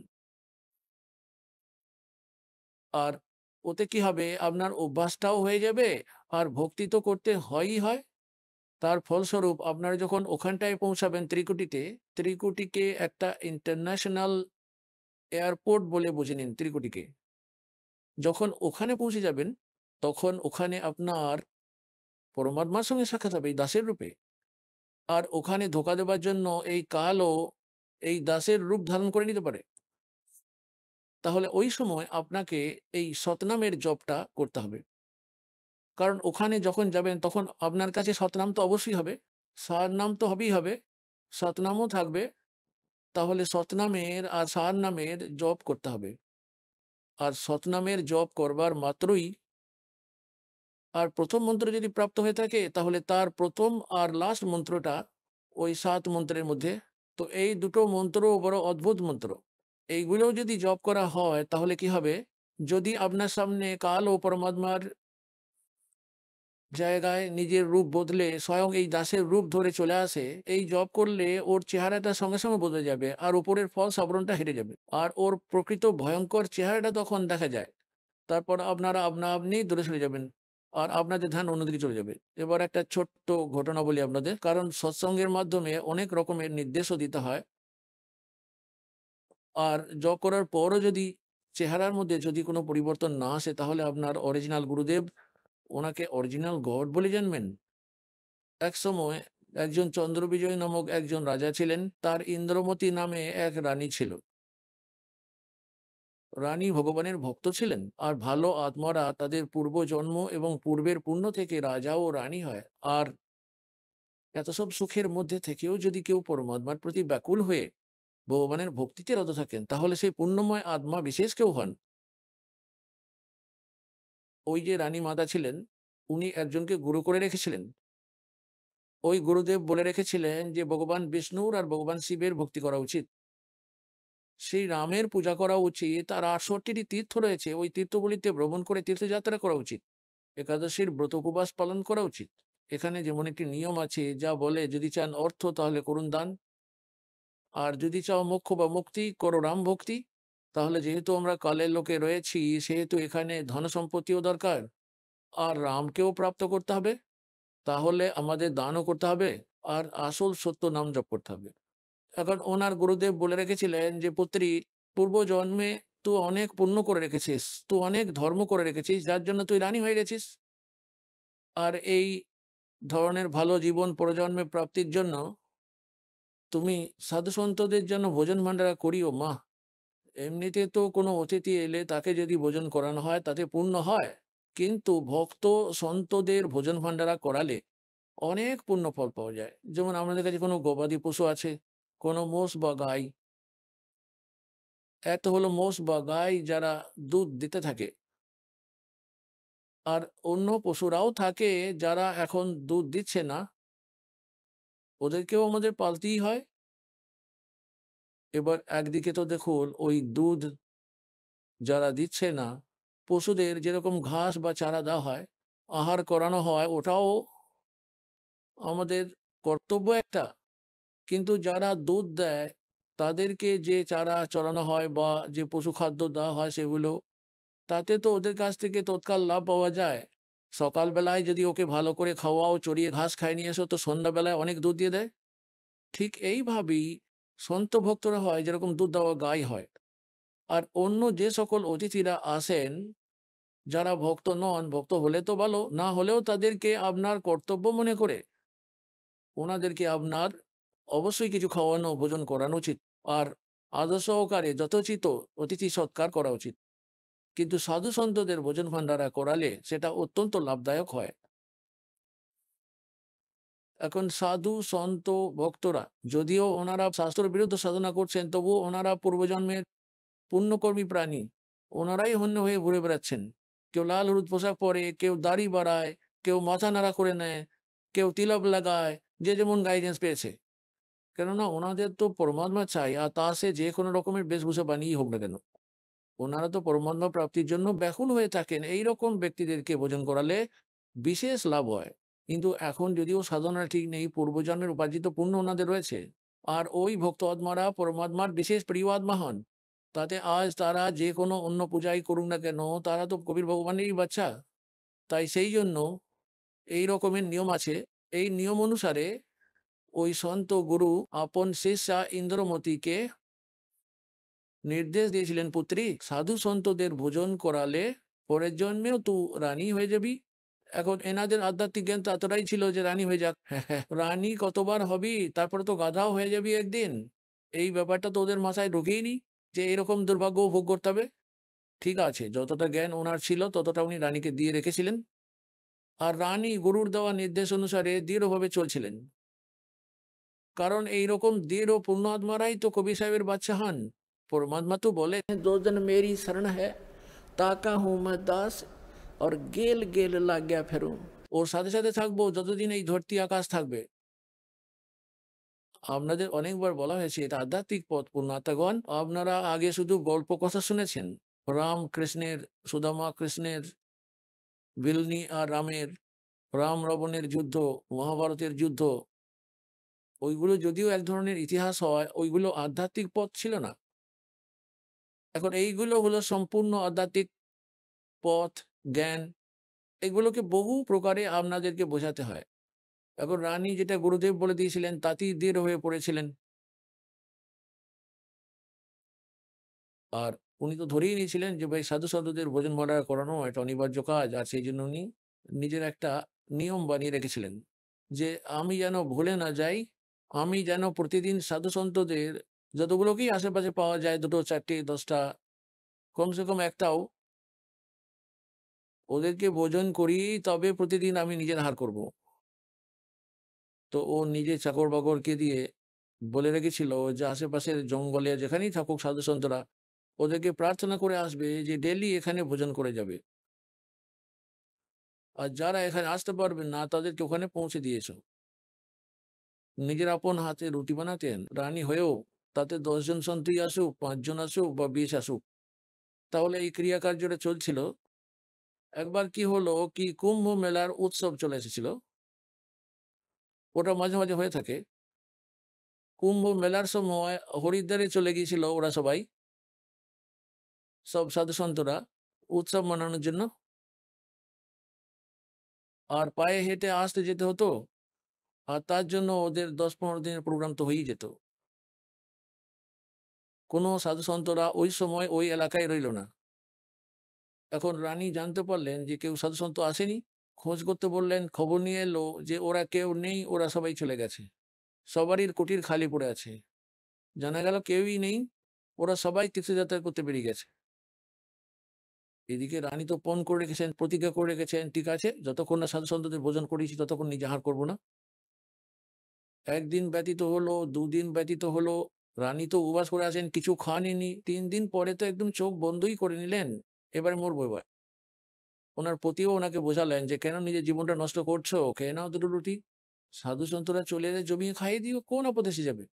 আর ওতে কি হবে, আপনার অভ্যাসটাও হয়ে যাবে, আর ভক্তি তো করতে হয়ই হয়। তার ফলস্বরূপ আপনারা যখন ওখানটায় পৌঁছাবেন ত্রিকুটিতে, ত্রিকুটিকে একটা ইন্টারন্যাশনাল এয়ারপোর্ট বলে বুঝে নিন ত্রিকুটিকে। যখন ওখানে পৌঁছে যাবেন তখন ওখানে আপনার পরমাত্মার সঙ্গে সাক্ষাৎ হবে এই দাসের রূপে। আর ওখানে ধোকা দেবার জন্য এই কালও এই দাসের রূপ ধারণ করে নিতে পারে। তাহলে ওই সময় আপনাকে এই সতনামের জপটা করতে হবে। কারণ ওখানে যখন যাবেন তখন আপনার কাছে সতনাম তো অবশ্যই হবে, সার নাম তো হবেই হবে, সতনামও থাকবে। তাহলে সতনামের আর সার নামের জপ করতে হবে। আর সতনামের জপ করবার মাত্রই, আর প্রথম মন্ত্র যদি প্রাপ্ত হয়ে থাকে তাহলে তার প্রথম আর লাস্ট মন্ত্রটা ওই 7 মন্ত্রের মধ্যে। তো এই দুটো মন্ত্র বড় অদ্ভুত মন্ত্র। এইগুলোও যদি জপ করা হয় তাহলে কি হবে, যদি আপনার সামনে কাল ও পরমাত্মার জায়গায় নিজের রূপ বদলে স্বয়ং এই দাসের রূপ ধরে চলে আসে, এই জপ করলে ওর চেহারাটা সঙ্গে সঙ্গে বদলে যাবে, আর উপরের ফলস আবরণটা হেরে যাবে, আর ওর প্রকৃত ভয়ঙ্কর চেহারাটা তখন দেখা যায়। তারপর আপনারা আপনা আপনি দূরে সরে যাবেন, আর আপনাদের ধ্যান অন্যদিকে চলে যাবে। এবার একটা ছোট্ট ঘটনা বলি আপনাদের, কারণ সৎসঙ্গের মাধ্যমে অনেক রকমের নির্দেশও দিতে হয়। আর জপ করার পরও যদি চেহারার মধ্যে যদি কোনো পরিবর্তন না আসে, তাহলে আপনার অরিজিনাল গুরুদেব, ওনাকে অরিজিনাল গড বলে জানবেন। এক সময় একজন চন্দ্রবিজয় নামক একজন রাজা ছিলেন, তার ইন্দ্রমতী নামে এক রানী ছিল। রানী ভগবানের ভক্ত ছিলেন, আর ভালো আত্মারা তাদের পূর্ব জন্ম এবং পূর্বের পুণ্য থেকে রাজা ও রানী হয়। আর এত সব সুখের মধ্যে থেকেও যদি কেউ পরমাত্মার প্রতি ব্যাকুল হয়ে ভগবানের ভক্তিতে রত থাকেন, তাহলে সেই পুণ্যময় আত্মা বিশেষ কেউ হন। ওই যে রানী মাতা ছিলেন, উনি একজনকে গুরু করে রেখেছিলেন। ওই গুরুদেব বলে রেখেছিলেন যে ভগবান বিষ্ণুর আর ভগবান শিবের ভক্তি করা উচিত, সেই রামের পূজা করা উচিত, আর 68টি তীর্থ রয়েছে, ওই তীর্থগুলিতে ভ্রমণ করে তীর্থযাত্রা করা উচিত, একাদশীর ব্রত উপবাস পালন করা উচিত। এখানে যেমন একটি নিয়ম আছে যা বলে, যদি চান অর্থ তাহলে করুন দান, আর যদি চাও মোক্ষ বা মুক্তি করো রাম ভক্তি। তাহলে যেহেতু আমরা কালের লোকে রয়েছি, সেহেতু এখানে ধন সম্পত্তিও দরকার, আর রামকেও প্রাপ্ত করতে হবে, তাহলে আমাদের দানও করতে হবে, আর আসল সত্য নাম জপ করতে হবে। এখন ওনার গুরুদেব বলে রেখেছিলেন যে পুত্রী, পূর্ব জন্মে তুই অনেক পুণ্য করে রেখেছিস, তুই অনেক ধর্ম করে রেখেছিস, যার জন্য তুই রানী হয়ে গেছিস। আর এই ধরনের ভালো জীবন পরজন্মে প্রাপ্তির জন্য তুমি সাধু সন্তদের জন্য ভোজন ভাণ্ডারা করিও মা। এমনিতে তো কোনো অতিথি এলে তাকে যদি ভোজন করানো হয় তাতে পূর্ণ হয়, কিন্তু ভক্ত সন্তদের ভোজন ভাণ্ডারা করালে অনেক পুণ্য ফল পাওয়া যায়। যেমন আমাদের কাছে কোনো গবাদি পশু আছে, কোনো মোষ বা গাই, একটা হলো মোষ বা গাই যারা দুধ দিতে থাকে, আর অন্য পশুরাও থাকে যারা এখন দুধ দিচ্ছে না, ওদেরকেও আমাদের পালতেই হয়। এবার একদিকে তো দেখুন, ওই দুধ যারা দিচ্ছে না, পশুদের যেরকম ঘাস বা চারা দেওয়া হয়, আহার করানো হয়, ওটাও আমাদের কর্তব্য একটা। কিন্তু যারা দুধ দেয় তাদেরকে যে চারা চড়ানো হয় বা যে পশু খাদ্য দেওয়া হয় সেগুলো, তাতে তো ওদের কাছ থেকে তৎকাল লাভ পাওয়া যায়। সকালবেলায় যদি ওকে ভালো করে খাওয়াও, চড়িয়ে ঘাস খাই নিয়ে এসো, তো সন্ধ্যাবেলায় অনেক দুধ দিয়ে দেয়। ঠিক এইভাবেই সন্ত ভক্তরা হয় যেরকম দুধ দেওয়া গাই হয়। আর অন্য যে সকল অতিথিরা আসেন, যারা ভক্ত নন, ভক্ত হলে তো ভালো, না হলেও তাদেরকে আপনার কর্তব্য মনে করে ওনাদেরকে আপনার অবশ্যই কিছু খাওয়ানো, ভোজন করানো উচিত, আর আদর সহকারে যথোচিত অতিথি সৎকার করা উচিত। কিন্তু সাধু সন্তদের ভোজন ভাণ্ডারা করালে সেটা অত্যন্ত লাভদায়ক হয়। এখন সাধু সন্ত ভক্তরা যদিও ওনারা শাস্ত্র বিরুদ্ধ সাধনা করছেন, তবুও ওনারা পূর্বজন্মের পুণ্যকর্মী প্রাণী, ওনারাই হন্য হয়ে ঘুরে বেড়াচ্ছেন। কেউ লাল হলুদ পোশাক পরে, কেউ দাড়ি বাড়ায়, কেউ মাথা নাড়া করে নেয়, কেউ তিলক লাগায়, যে যেমন গাইডেন্স পেয়েছে। কেননা ওনাদের তো পরমাত্মা চাই, আর তা সে যে কোনো রকমের বেশভূষা বানিয়েই হোক না কেন, ওনারা তো পরমাত্মা প্রাপ্তির জন্য ব্যাকুল হয়ে থাকেন। এই রকম ব্যক্তিদেরকে ভোজন করালে বিশেষ লাভ হয়। কিন্তু এখন যদিও সাধনা ঠিক নেই, পূর্বজন্মের উপার্জিত পুণ্য ওনাদের রয়েছে, আর ওই ভক্ত আত্মারা পরমাত্মার বিশেষ প্রিয় আত্মা হন। তাতে আজ তারা যে কোনো অন্য পূজাই করুক না কেন, তারা তো কবির ভগবানেরই বাচ্চা। তাই সেই জন্য এই রকমের নিয়ম আছে। এই নিয়ম অনুসারে ওই সন্ত গুরু আপন শিষ্যা ইন্দ্রমতিকে নির্দেশ দিয়েছিলেন, পুত্রী, সাধু সন্তদের ভোজন করালে পরের জন্মেও তুই রানী হয়ে যাবি। এখন এনাদের আধ্যাত্মিক জ্ঞান তো এতটাই ছিল যে রানী হয়ে যাক। রানী কতবার হবি, তারপরে তো গাধাও হয়ে যাবি একদিন। এই ব্যাপারটা তো ওদের মাথায় ঢুকেইনি যে এরকম দুর্ভাগ্য ভোগ করতে হবে। ঠিক আছে, যতটা জ্ঞান ওনার ছিল ততটা উনি রানীকে দিয়ে রেখেছিলেন, আর রানী গুরুর দেওয়া নির্দেশ অনুসারে দৃঢ়ভাবে চলছিলেন। কারণ এইরকম দৃঢ় পূর্ণাত্মারাই তো কবি সাহেবের বাচ্চা হন। পরমাত্মা তো বলে, দो दिन मेरी शरण है, ताका हूं मैं दास, और गेल गेल लाग्या फेरूं। ওর সাথে সাথে থাকবো যতদিন এই ধরতি আকাশ থাকবে। আপনাদের অনেকবার বলা হয়েছে এটা আধ্যাত্মিক পথ। পূর্ণাত্মাগণ, আপনারা আগে শুধু গল্প কথা শুনেছেন, রাম কৃষ্ণের, সুদামা কৃষ্ণের, বিলনি আর রামের, রাম রাবণের যুদ্ধ, মহাভারতের যুদ্ধ, ওইগুলো যদিও এক ধরনের ইতিহাস হয়, ওইগুলো আধ্যাত্মিক পথ ছিল না। এখন এইগুলো হলো সম্পূর্ণ আধ্যাত্মিক পথ, জ্ঞান। এগুলোকে বহু প্রকারে আপনাদেরকে বোঝাতে হয়। এখন রানী যেটা গুরুদেব বলে দিয়েছিলেন তাতেই দৃঢ় হয়ে পড়েছিলেন, আর উনি তো ধরেই নিয়েছিলেন যে ভাই সাধু সাধুদের ভোজন ভাণ্ডার করানো এটা অনিবার্য কাজ। আর সেই জন্য উনি নিজের একটা নিয়ম বানিয়ে রেখেছিলেন যে আমি যেন ভুলে না যাই, আমি যেন প্রতিদিন সাধু সন্তদের যতগুলোকেই আশেপাশে পাওয়া যায়, 2, 4, 10টা, কমসে কম একটাও, ওদেরকে ভোজন করি, তবে প্রতিদিন আমি নিজের আহার করব। তো ও নিজে চাকর বাকরকে দিয়ে বলে রেখেছিল যে আশেপাশের জঙ্গলে যেখানেই থাকুক সাধু সন্তরা ওদেরকে প্রার্থনা করে আসবে যে ডেলি এখানে ভোজন করে যাবে, আর যারা এখানে আসতে পারবে না তাদেরকে ওখানে পৌঁছে দিয়েছ। নিজের আপন হাতে রুটি বানাতেন রানী হয়েও, তাতে 10 জন সন্ত্রী আসুক, 5 জন আসুক বা 20 আসুক, তাহলে এই ক্রিয়াকার্যটা চলছিল। একবার কি হলো কি, কুম্ভ মেলার উৎসব চলে এসেছিল, ওটা মাঝে মাঝে হয়ে থাকে। কুম্ভ মেলার সময় হরিদ্বারে চলে গিয়েছিল ওরা সবাই, সব সাধু সন্তরা উৎসব মানানোর জন্য, আর পায়ে হেঁটে আসতে যেতে হতো, আর তার জন্য ওদের 10-15 দিনের প্রোগ্রাম তো হয়েই যেত। কোনো সাধু সন্তরা ওই সময় ওই এলাকায় রইল না। এখন রানী জানতে পারলেন যে কেউ সাধু সন্ত আসেনি, খোঁজ করতে বললেন, খবর নিয়ে এলো যে ওরা কেউ নেই, ওরা সবাই চলে গেছে, সবারই কুটির খালি পড়ে আছে। জানা গেল কেউই নেই, ওরা সবাই তীর্থযাত্রা করতে বেরিয়ে গেছে। এদিকে রানী তো পণ করে রেখেছেন, প্রতিজ্ঞা করে রেখেছেন, ঠিক আছে যতক্ষণ না সাধু সন্তদের ভোজন করিয়েছি ততক্ষণ নিজে আহার করবো না। একদিন ব্যতীত হলো, 2 দিন ব্যতীত হলো, রানী তো উপবাস করে আছেন, কিছু খাননি। 3 দিন পরে তো একদম চোখ বন্ধই করে নিলেন, এবারে মরবো এবার। ওনার পতিও ওনাকে বোঝালেন যে কেন নিজের জীবনটা নষ্ট করছো, খেয়ে নাও দুটো রুটি, সাধু সন্তরা চলে এলে জমিয়ে খাইয়ে দিও, কোন আপদ এসে যাবে।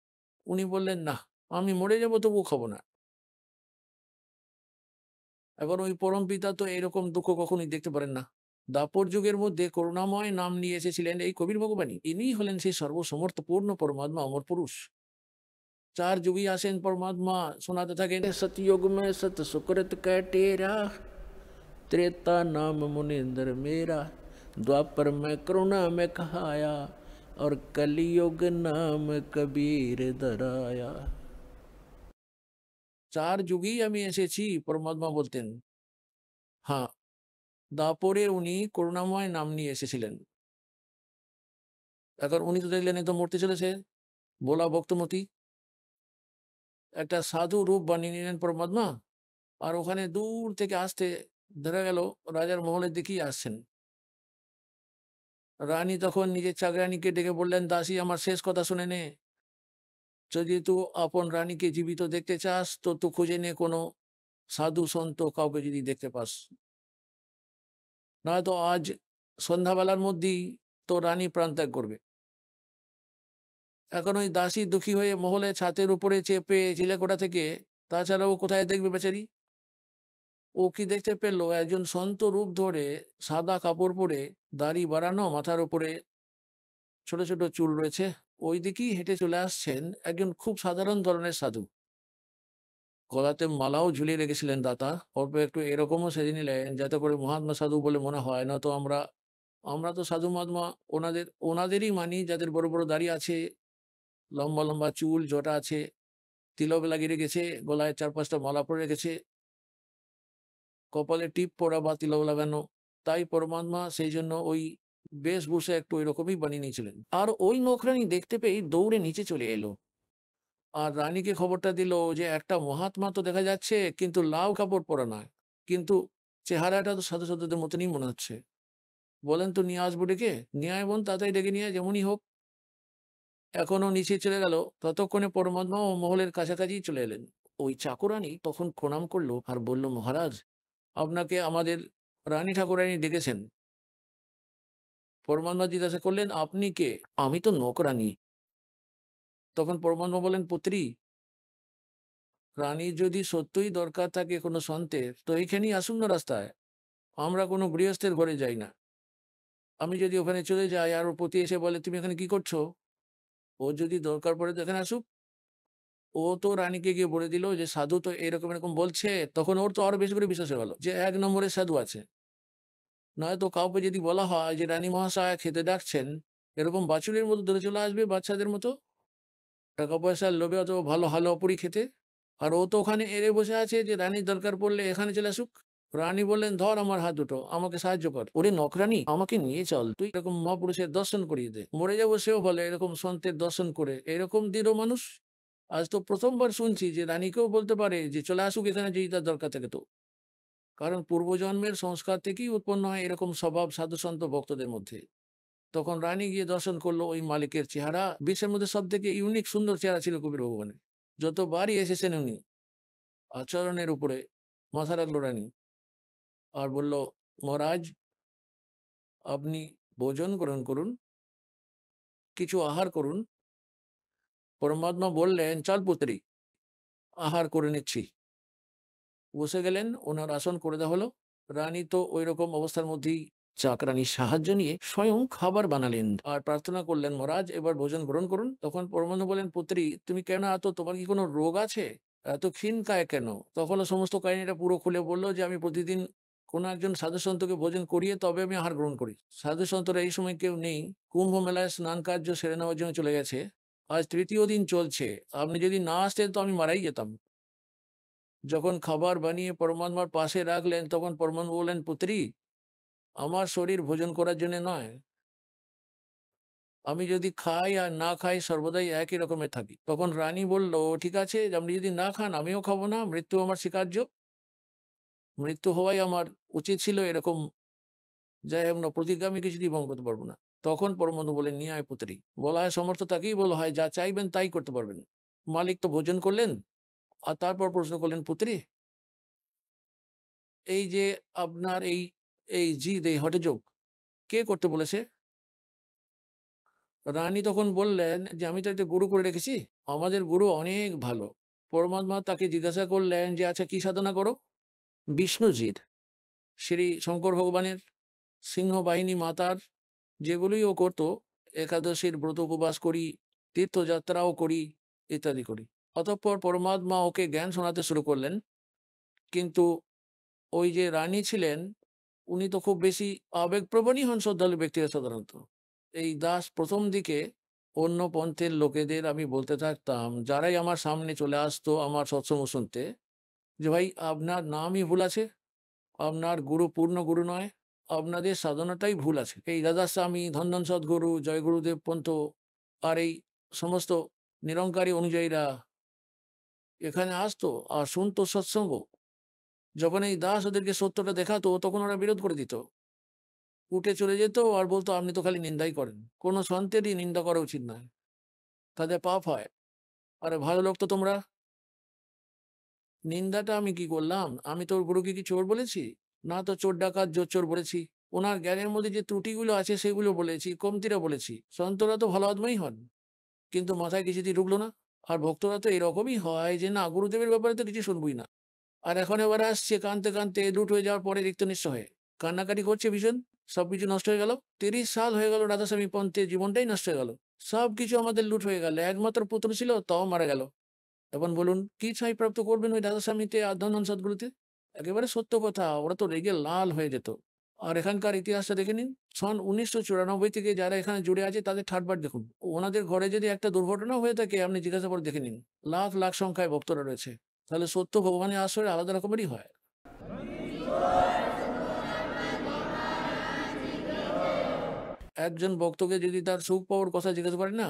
উনি বললেন, না আমি মরে যাবো তবুও খাবো না। এখন ওই পরম পিতা তো এরকম দুঃখ কখনোই দেখতে পারেন না। দাপর যুগের মধ্যে করুণাময় নাম নিয়ে এসেছিলেন এই কবির ভগবানী, ইনিই হলেন সেই সর্বসমর্থপূর্ণ পরমাত্মা, অমর পুরুষ। 4 যুগই আসেন পরমাত্মা, শোনাতে থাকেন, সতयुग में सत सुकृत का टेरा, त्रेता नाम मुनिंदर मेरा, द्वापर में करुणा में कहाया, और कलियुग नाम कबीर दराया। 4 যুগই আমি এসেছি, পরমাত্মা বলতেন। হ্যাঁ, দাপরে উনি করুণাময় নাম নিয়ে এসেছিলেন। এখন উনি তো দেখলেন এ তো মরতে চলেছে, বোলা ভক্তমতি, একটা সাধু রূপ বানিয়ে নিলেন পরমাত্মা, আর ওখানে দূর থেকে আসতে ধরা গেল রাজার মহলের দিকেই আসছেন। রানী তখন নিজের চাকরানীকে ডেকে বললেন, দাসী আমার শেষ কথা শুনে নে, যদি তুই আপন রানীকে জীবিত দেখতে চাস তো তুই খুঁজে নে কোনো সাধু সন্ত কাউকে যদি দেখতে পাস, নয়তো আজ সন্ধ্যাবেলার মধ্যেই তো রানী প্রাণত্যাগ করবে। এখন ওই দাসী দুঃখী হয়ে মহলে ছাতের উপরে চেপে চিলেকোঠা থেকে, তাছাড়াও কোথায় দেখবে বেচারি, ও কি দেখতে পেলো একজন সন্ত রূপ ধরে, সাদা কাপড় পরে, দাড়ি বাড়ানো, মাথার উপরে ছোট ছোট চুল রয়েছে, ওই দিকেই হেঁটে চলে আসছেন একজন খুব সাধারণ ধরনের সাধু। গলাতে মালাও ঝুলিয়ে রেখেছিলেন দাতা, অল্প একটু এরকমও সেজে নিলেন যাতে করে মহাত্মা সাধু বলে মনে হয় না। তো আমরা তো সাধু মহাত্মা ওনাদেরই মানি যাদের বড় বড় দাড়ি আছে, লম্বা লম্বা চুল, জটা আছে, তিলক লাগিয়ে রেখেছে, গলায় 4-5টা মালা পরে রেখেছে, কপালে টিপ পরা বা তিলক লাগানো। তাই পরমাত্মা সেই জন্য ওই বেশভূষা একটু এরকমই বানিয়ে নিয়েছিলেন। আর ওই নৌকরানি দেখতে পেয়ে দৌড়ে নিচে চলে এলো, আর রানীকে খবরটা দিল যে একটা মহাত্মা তো দেখা যাচ্ছে, কিন্তু লাল কাপড় পরা নয়, কিন্তু চেহারাটা তো সাধু সাধুদের মতনই মনে হচ্ছে। বলেন তো নিয়ে আসবো ডেকে, নিয়ে আয় বোন, তাড়াতাড়ি ডেকে নিয়ে আয়, যেমনই হোক। এখনো নিচে চলে গেল, ততক্ষণে পরমাত্মা ও মহলের কাছাকাছি চলে এলেন। ওই চাকরানী তখন প্রণাম করলো আর বলল, মহারাজ আপনাকে আমাদের রানী ঠাকুরানী ডেকেছেন। পরমাত্মা জিজ্ঞাসা করলেন, আপনি কে? আমি তো নৌকরানী। তখন পরমাত্মা বলেন, পুত্রী, রানীর যদি সত্যই দরকার থাকে কোনো সন্তের, তো এইখানেই আসুন না রাস্তায়, আমরা কোনো গৃহস্থের ঘরে যাই না। আমি যদি ওখানে চলে যাই আর ওর পতি এসে বলে তুমি এখানে কি করছো, ও যদি দরকার পড়ে তো এখানে আসুক। ও তো রানীকে গিয়ে বলে দিল যে সাধু তো এরকম এরকম বলছে, তখন ওর তো আরো বেশি করে বিশ্বাস হয়ে গেল যে 1 নম্বরের সাধু আছে। নয়তো কাউকে যদি বলা হয় যে রানী মহাশয় খেতে ডাকছেন, এরকম বাছুরের মতো ধরে চলে আসবে, বাচ্চাদের মতো, টাকা পয়সার লোভে, অত ভালো ভালো অপরি খেতে। আর ও তো ওখানে এড়ে বসে আছে যে রানীর দরকার পড়লে এখানে চলে আসুক। রানী বললেন, ধর আমার হাত দুটো, আমাকে সাহায্য কর। ওরে নকরানি, আমাকে নিয়ে চল, তুই এরকম মহাপুরুষের দর্শন করিয়ে দে। মরে যাবো সেও বলে এরকম সন্তের দর্শন করে, এরকম দৃঢ় মানুষ আজ তো প্রথমবার শুনছি যে রানীকেও বলতে পারে যে চলে আসুক এখানে যদি তার দরকার থাকে তো। কারণ পূর্বজন্মের সংস্কার থেকেই উৎপন্ন হয় এরকম স্বভাব সাধু সন্ত ভক্তদের মধ্যে। তখন রানী গিয়ে দর্শন করলো ওই মালিকের চেহারা, বিশ্বের মধ্যে সব থেকে ইউনিক সুন্দর চেহারা ছিল কবির ভগবানের। যতবারই এসেছেন উনি আচরণের উপরে মাথা রাখলো রানী, আর বলল, মহারাজ আপনি ভোজন গ্রহণ করুন, কিছু আহার করুন। পরমাত্মা বললেন, চল পুত্রী, আহার করে নিচ্ছি। বসে গেলেন, ওনার আসন করে দেওয়া হলো। রানী তো ওই রকম অবস্থার মধ্যেই চাকরানির সাহায্য নিয়ে স্বয়ং খাবার বানালেন আর প্রার্থনা করলেন, মহারাজ এবার ভোজন গ্রহণ করুন। তখন পরমাত্মা বলেন, পুত্রী তুমি কেন এত, তোমার কি কোনো রোগ আছে, এত ক্ষীণ কায় কেন? তখন সমস্ত কাহিনীটা পুরো খুলে বললো যে আমি প্রতিদিন কোনো একজন সাধু সন্তকে ভোজন করিয়ে তবে আমি আহার গ্রহণ করি। সাধু সন্তরা এই সময় কেউ নেই, কুম্ভ মেলায় স্নান কার্য সেরে নেওয়ার জন্য চলে গেছে। আজ তৃতীয় দিন চলছে, আপনি যদি না আসতেন তো আমি মারাই যেতাম। যখন খাবার বানিয়ে পরমাত্মার পাশে রাখলেন তখন পরমাত্মা বললেন, পুত্রী আমার শরীর ভোজন করার জন্য নয়, আমি যদি খাই আর না খাই সর্বদাই একই রকমের থাকি। তখন রানী বলল, ঠিক আছে, আপনি যদি না খান আমিও খাবো না, মৃত্যু আমার স্বীকার্য, মৃত্যু হওয়াই আমার উচিত ছিল, এরকম যাই হোক না প্রতিজ্ঞা আমি কিছুতেই ভঙ্গ করতে পারবো না। তখন পরমাত্মা বলেন, নিয়ে আয় পুত্রী। বলা হয় সমর্থ তাকেই বলা হয় যা চাইবেন তাই করতে পারবেন। মালিক তো ভোজন করলেন আর তারপর প্রশ্ন করলেন, পুত্রী এই যে আপনার এই এই জিদ, এই হঠযোগ কে করতে বলেছে? রানী তখন বললেন যে আমি তো একটা গুরু করে রেখেছি, আমাদের গুরু অনেক ভালো। পরমাত্মা তাকে জিজ্ঞাসা করলেন যে আচ্ছা কি সাধনা করো? বিষ্ণুজির, শ্রী শঙ্কর ভগবানের, সিংহ বাহিনী মাতার যেগুলোই ও করতো, একাদশীর ব্রত উপবাস করি, তীর্থযাত্রাও করি, ইত্যাদি করি। অতঃপর পরমাত্মা ওকে জ্ঞান শোনাতে শুরু করলেন। কিন্তু ওই যে রানী ছিলেন উনি তো খুব বেশি আবেগপ্রবণই হন শ্রদ্ধালু ব্যক্তিরা সাধারণত। এই দাস প্রথম দিকে অন্য পন্থের লোকেদের আমি বলতে থাকতাম, যারাই আমার সামনে চলে আসতো আমার সৎসঙ্গ শুনতে, যে ভাই আপনার নামই ভুল আছে, আপনার গুরু পূর্ণ গুরু নয়, আপনাদের সাধনাটাই ভুল আছে। এই দাদা স্বামী, ধন্দন সদ্গুরু, জয় গুরুদেব পন্থ আর এই সমস্ত নিরঙ্কারী অনুযায়ীরা এখানে আসতো আর শুনতো সৎসঙ্গ। যখন এই দাস ওদেরকে সত্যটা দেখাতো তখন ওরা বিরোধ করে দিত, উঠে চলে যেত আর বলতো আপনি তো খালি নিন্দাই করেন, কোনো সন্তেরই নিন্দা করা উচিত নয়, তাদের পাপ হয়। আরে ভালো লোক তো তোমরা, নিন্দাটা আমি কি করলাম? আমি তোর গুরুকে কি চোর বলেছি? না তো চোর ডাকাত চোর বলেছি। ওনার জ্ঞানের মধ্যে যে ত্রুটিগুলো আছে সেগুলো বলেছি, কমতিরা বলেছি। সন্তরা তো ভালো আত্মাই হন, কিন্তু মাথায় কিছুতেই ঢুকলো না। আর ভক্তরা তো এরকমই হয় যে না গুরুদেবের ব্যাপারে তো কিছু শুনবই না। আর এখন এবার আসছে কানতে কানতে লুট হয়ে যাওয়ার পরে রিক্তনিষ্ঠ হয়ে কান্নাকাটি করছে ভীষণ, সবকিছু নষ্ট হয়ে গেল। 30 সাল হয়ে গেল রাধাস্বামী পন্থের জীবনটাই নষ্ট হয়ে গেল, সবকিছু আমাদের লুট হয়ে গেল, একমাত্র পুত্র ছিল তাও মারা গেল। এখন বলুন কি ছাই প্রাপ্ত করবেন ওই রাধাস্বামীতে আর ধনন সদ্গুরুতে? একেবারে সত্য কথা, ওরা তো রেগে লাল হয়ে যেত। আর এখানকার ইতিহাসটা দেখে নিন, সন 1994 থেকে যারা এখানে জুড়ে আছে তাদের ঠাটবার দেখুন। ওনাদের ঘরে যদি একটা দুর্ঘটনা হয়ে থাকে আপনি জিজ্ঞাসা করে দেখে নিন, লাখ লাখ সংখ্যায় ভক্তরা রয়েছে। তাহলে সত্য ভগবানের আসরে আলাদা রকমেরই হয়। একজন ভক্তকে যদি তার সুখ পাওয়ার কথা জিজ্ঞাসা করেন না,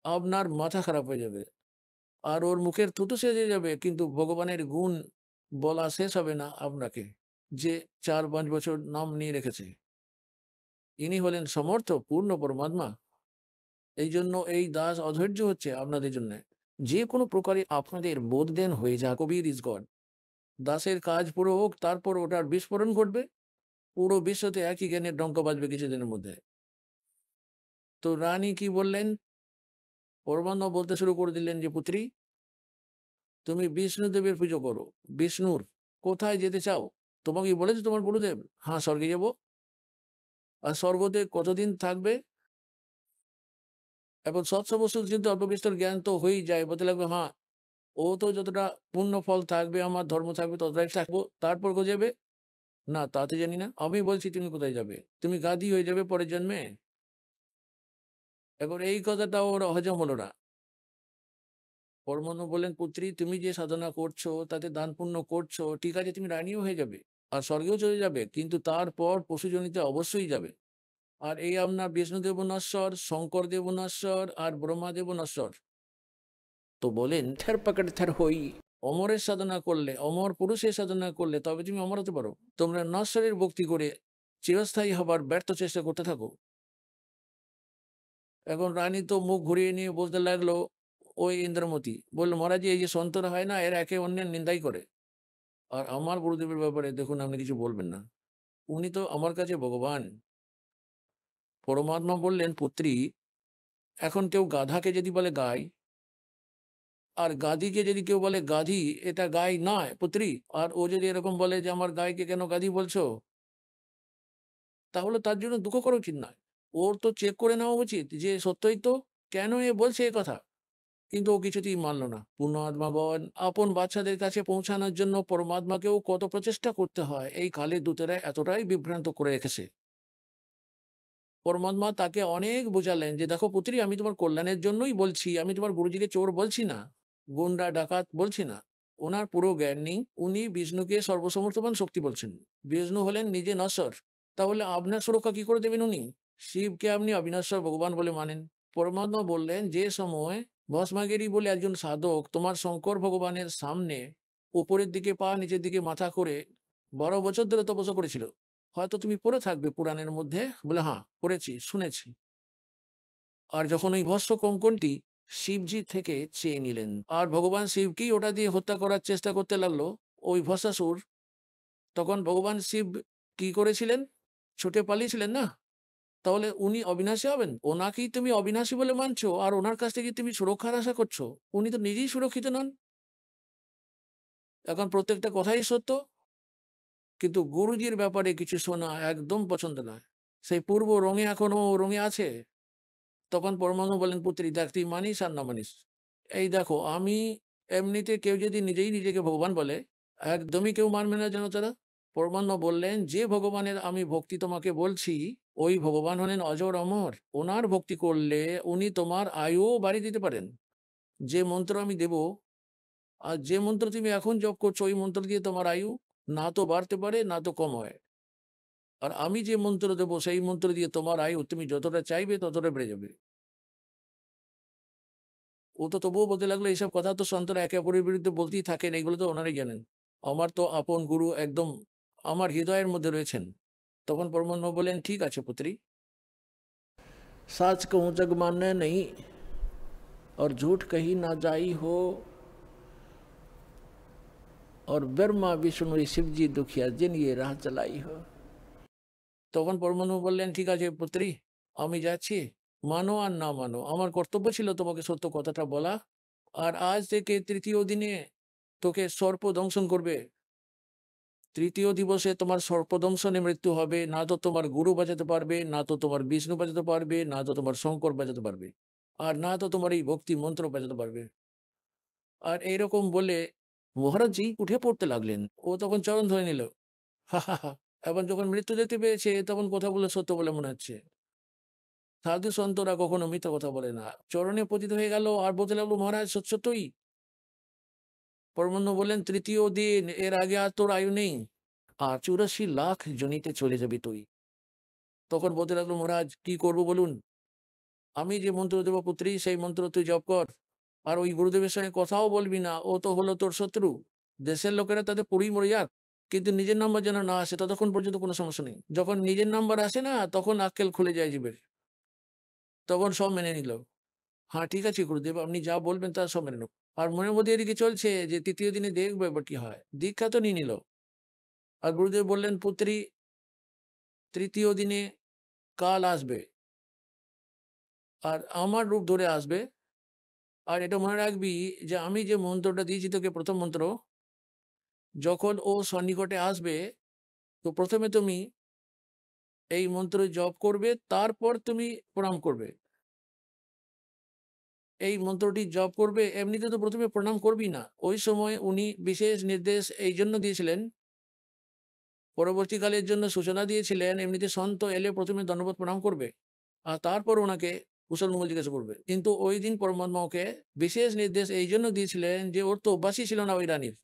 আপনার মাথা খারাপ হয়ে যাবে আর ওর মুখের থুতু সেজে যাবে, কিন্তু ভগবানের গুণ বলা শেষ হবে না আপনাকে, যে 4-5 বছর নাম নিয়ে রেখেছে। ইনি হলেন সমর্থ পূর্ণ পরমাত্মা। এই জন্য এই দাস অধৈর্য হচ্ছে আপনাদের জন্য। যে কোনো প্রকারে আপনাদের বোধ দেন হয়ে যা, কবির ইজ গড। দাসের কাজ পুরো হোক, তারপর ওটার বিস্ফোরণ ঘটবে, পুরো বিশ্বতে একই জ্ঞানের ডঙ্ক বাজবে কিছুদিনের মধ্যে। তো রানী কি বললেন? পরমাত্মা বলতে শুরু করে দিলেন যে পুত্রী তুমি বিষ্ণুদেবের পুজো করো। বিষ্ণুর কোথায় যেতে চাও? তোমাকে বলেছে তোমার গুরুদেব? হ্যাঁ, স্বর্গে যাব। আর স্বর্গতে কতদিন থাকবে? এখন সৎসমস্ত কিন্তু অল্প বিস্তর জ্ঞান তো হয়েই যায়, বলতে লাগবে হ্যাঁ ও তো যতটা পূর্ণ ফল থাকবে, আমার ধর্ম থাকবে ততটাই থাকবো, তারপর কোথায় যাবে? না তাতে জানি না, আমি বলছি তুমি কোথায় যাবে, তুমি গাদি হয়ে যাবে পরের জন্মে। এখন এই কথাটা ওর হজম হলো না। পরমাণু বললেন, পুত্রী তুমি যে সাধনা করছো তাতে দান পুণ্য করছো, ঠিক আছে তুমি রানীও হয়ে যাবে আর স্বর্গেও চলে যাবে, কিন্তু তারপর পশুজনিতে অবশ্যই যাবে। আর এই আপনার বিষ্ণুদেব নশ্বর, শঙ্কর দেব নশ্বর আর ব্রহ্মাদেব নশ্বর। তো বলেন থ্যার পাকড় থ্যার হই, অমরের সাধনা করলে, অমর পুরুষের সাধনা করলে তবে তুমি অমর হতে পারো। তোমরা নশ্বরের ভক্তি করে চিরস্থায়ী হবার ব্যর্থ চেষ্টা করতে থাকো। এখন রানী তো মুখ ঘুরিয়ে নিয়ে বলতে লাগলো ওই ইন্দ্রমতি, বললো মহারাজ এই যে সন্তরা হয় না এর একে অন্যের নিন্দাই করে। আর আমার গুরুদেবের ব্যাপারে দেখুন আপনি কিছু বলবেন না, উনি তো আমার কাছে ভগবান। পরমাত্মা বললেন পুত্রী, এখন কেউ গাধাকে যদি বলে গাই, আর গাদিকে যদি কেউ বলে গাধি, এটা গাই নয় পুত্রী। আর ও যদি এরকম বলে যে আমার গাইকে কেন গাধি বলছো, তাহলে তার জন্য দুঃখ করা উচিত নয়। ওর তো চেক করে নেওয়া উচিত যে সত্যই তো কেন এ বলছে এ কথা। কিন্তু ও কিছুতেই মানল না। পূর্ণাত্মা বলেন আপন বাচ্চাদের কাছে পৌঁছানোর জন্য পরমাত্মাকেও কত প্রচেষ্টা করতে হয়, এই কালের দূতেরা এতটাই বিভ্রান্ত করে রেখেছে। পরমাত্মা তাকে অনেক বোঝালেন যে দেখো পুত্রী, আমি তোমার কল্যাণের জন্যই বলছি, আমি তোমার গুরুজিকে চোর বলছি না, গুন্ডা ডাকাত বলছি না। ওনার পুরো জ্ঞান নেই, উনি বিষ্ণুকে সর্বসমর্থবান শক্তি বলছেন। বিষ্ণু হলেন নিজে নশ্বর, তাহলে আপনার সুরক্ষা কি করে দেবেন উনি? শিবকে আপনি অবিনশ্বর ভগবান বলে মানেন। পরমাত্মা বললেন যে সময় ভস্মাগিরি বলে একজন সাধক তোমার শঙ্কর ভগবানের সামনে উপরের দিকে পা নিচের দিকে মাথা করে 12 বছর ধরে তপস্যা করেছিল, হয়তো তুমি পড়ে থাকবে পুরাণের মধ্যে। বলে হ্যাঁ পড়েছি, শুনেছি। আর যখন ওই ভস্ম কঙ্কনটি শিবজি থেকে চেয়ে নিলেন আর ভগবান শিবকেই ওটা দিয়ে হত্যা করার চেষ্টা করতে লাগলো ওই ভস্মাসুর, তখন ভগবান শিব কি করেছিলেন? ছুটে পালিয়েছিলেন না? তাহলে উনি অবিনাশী হবেন? ওনাকেই তুমি অবিনাশী বলে মানছো আর ওনার কাছ থেকে তুমি সুরক্ষার আশা করছো, উনি তো নিজেই সুরক্ষিত নন। এখন প্রত্যেকটা কথাই সত্য, কিন্তু গুরুজির ব্যাপারে কিছু শোনা একদম পছন্দ নয়। সেই পূর্ব রঙে এখনো রঙে আছে। তখন পরমাণু বলেন পুত্রী দেখ, তুই মানিস আর না মানিস, এই দেখো আমি এমনিতে কেউ যদি নিজেই নিজেকে ভগবান বলে, একদমই কেউ মানবে না যেন তারা। পরমাত্মা বললেন যে ভগবানের আমি ভক্তি তোমাকে বলছি, ওই ভগবান হলেন অজর অমর। ওনার ভক্তি করলে উনি তোমার আয়ুও বাড়িয়ে দিতে পারেন। যে মন্ত্র আমি দেব আর যে মন্ত্র তুমি এখন জপ করছো, ওই মন্ত্র দিয়ে তোমার আয়ু না তো বাড়তে পারে না তো কম হয়। আর আমি যে মন্ত্র দেবো সেই মন্ত্র দিয়ে তোমার আয়ু তুমি যতটা চাইবে ততটা বেড়ে যাবে। ও তো তবুও বলতে লাগলো এইসব কথা তো সন্তরা একে অপরের বিরুদ্ধে বলতেই থাকেন, এগুলো তো ওনারাই জানেন। আমার তো আপন গুরু একদম আমার হৃদয়ের মধ্যে রয়েছেন। তখন পরমাত্মা বলেন ঠিক আছে পুত্রী, सच कहूँ जग माने नहीं और झूठ कही ना जाई हो, और ब्रह्मा विष्णु शिव जी दुखिया जिन ये राह चलाई हो। তখন পরমাণু বললেন ঠিক আছে পুত্রী, আমি যাচ্ছি, মানো আর না মানো আমার কর্তব্য ছিল তোমাকে সত্য কথাটা বলা। আর আজ থেকে তৃতীয় দিনে তোকে সর্প দংশন করবে। তৃতীয় দিবসে তোমার সর্পদংশনে মৃত্যু হবে। না তো তোমার গুরু বাঁচাতে পারবে, না তো তোমার বিষ্ণু বাঁচাতে পারবে, না তো তোমার শঙ্কর বাঁচাতে পারবে, আর না তো তোমার এই ভক্তি মন্ত্র বাঁচাতে পারবে। আর এইরকম বলে মহারাজজি উঠে পড়তে লাগলেন। ও তখন চরণ ধরে নিল। হা হা হা। এবং যখন মৃত্যু দেখতে পেয়েছে তখন কথা বলে সত্য বলে মনে হচ্ছে। সাধু সন্তরা কখনো মিথ্যা কথা বলে না। চরণে পতিত হয়ে গেল আর বলতে লাগলো মহারাজ সত্যই। পরমান্ন বললেন তৃতীয় দিন, এর আগে আর তোর আয়ু নেই, আর 84 লাখ জনিতে চলে যাবে তুই। তখন বলতে লাগলো মহারাজ কি করব বলুন, আমি যে মন্ত্র দেব পুত্রী সেই মন্ত্র তুই জপ কর, আর ওই গুরুদেবের সঙ্গে কথাও বলবি না, ও তো হলো তোর শত্রু। দেশের লোকেরা তাদের পুরোই মরে যাক, কিন্তু নিজের নাম্বার যেন না আসে ততক্ষণ পর্যন্ত কোনো সমস্যা নেই। যখন নিজের নাম্বার আসে না তখন আক্কেল খুলে যায় জীবের। তখন সব মেনে নিল। হ্যাঁ ঠিক আছে গুরুদেব, আপনি যা বলবেন তা সব মেনে নেব। আর মনের মধ্যে এদিকে চলছে যে তৃতীয় দিনে দেখবো এবার কি হয়। দীক্ষা তো নিয়ে নিল। আর গুরুদেব বললেন পুত্রী, তৃতীয় দিনে কাল আসবে আর আমার রূপ ধরে আসবে। আর এটা মনে রাখবি যে আমি যে মন্ত্রটা দিয়েছি তোকে, প্রথম মন্ত্র, যখন ও সন্নিকটে আসবে তো প্রথমে তুমি এই মন্ত্র জপ করবে, তারপর তুমি প্রণাম করবে। এই মন্ত্রটি জপ করবে, এমনিতে তো প্রথমে প্রণাম করবি না। ওই সময় উনি বিশেষ নির্দেশ এই জন্য দিয়েছিলেন, পরবর্তীকালের জন্য সূচনা দিয়েছিলেন। এমনিতে সন্ত এলে প্রথমে দণ্ডবোধ প্রণাম করবে আর তারপর ওনাকে কুশল মঙ্গল জিজ্ঞাসা করবে। কিন্তু ওই দিন পরমাত্মা ওকে বিশেষ নির্দেশ এই জন্য দিয়েছিলেন যে ওর তো অভ্যাসই ছিল না ওই রানীর।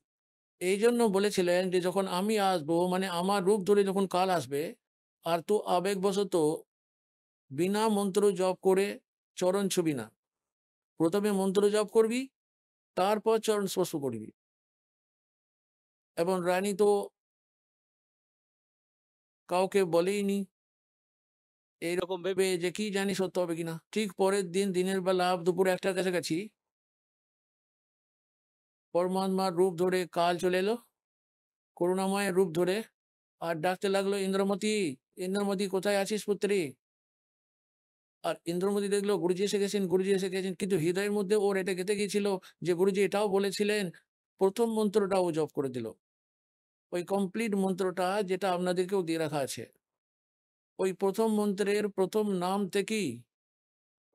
এই জন্য বলেছিলেন যে যখন আমি আসবো, মানে আমার রূপ ধরে যখন কাল আসবে, আর তো আবেগবশত বিনা মন্ত্র জপ করে চরণ ছুবি না। প্রথমে মন্ত্র জপ করবি, তারপর চরণ স্পর্শ করবি। এবং রানী তো কাউকে বলেইনি। এইরকম ভেবে যে কি জানি সত্য হবে কিনা। ঠিক পরের দিন দিনের বেলা দুপুর 1টার কাছাকাছি পরমাত্মার রূপ ধরে কাল চলে এলো, করুণাময় রূপ ধরে, আর ডাকতে লাগলো, ইন্দ্রমতি, ইন্দ্রমতি কোথায় আছিস পুত্রী? আর ইন্দ্রমতি দেখলো গুরুজি এসে গেছেন, গুরুজি এসে গেছেন, কিন্তু হৃদয়ের মধ্যে ওর এটা গেঁথে গিয়েছিল যে গুরুজি এটাও বলেছিলেন। প্রথম মন্ত্রটা ও জপ করে দিল, ওই কমপ্লিট মন্ত্রটা যেটা আপনাদেরকেও দিয়ে রাখা আছে। ওই প্রথম মন্ত্রের প্রথম নাম থেকেই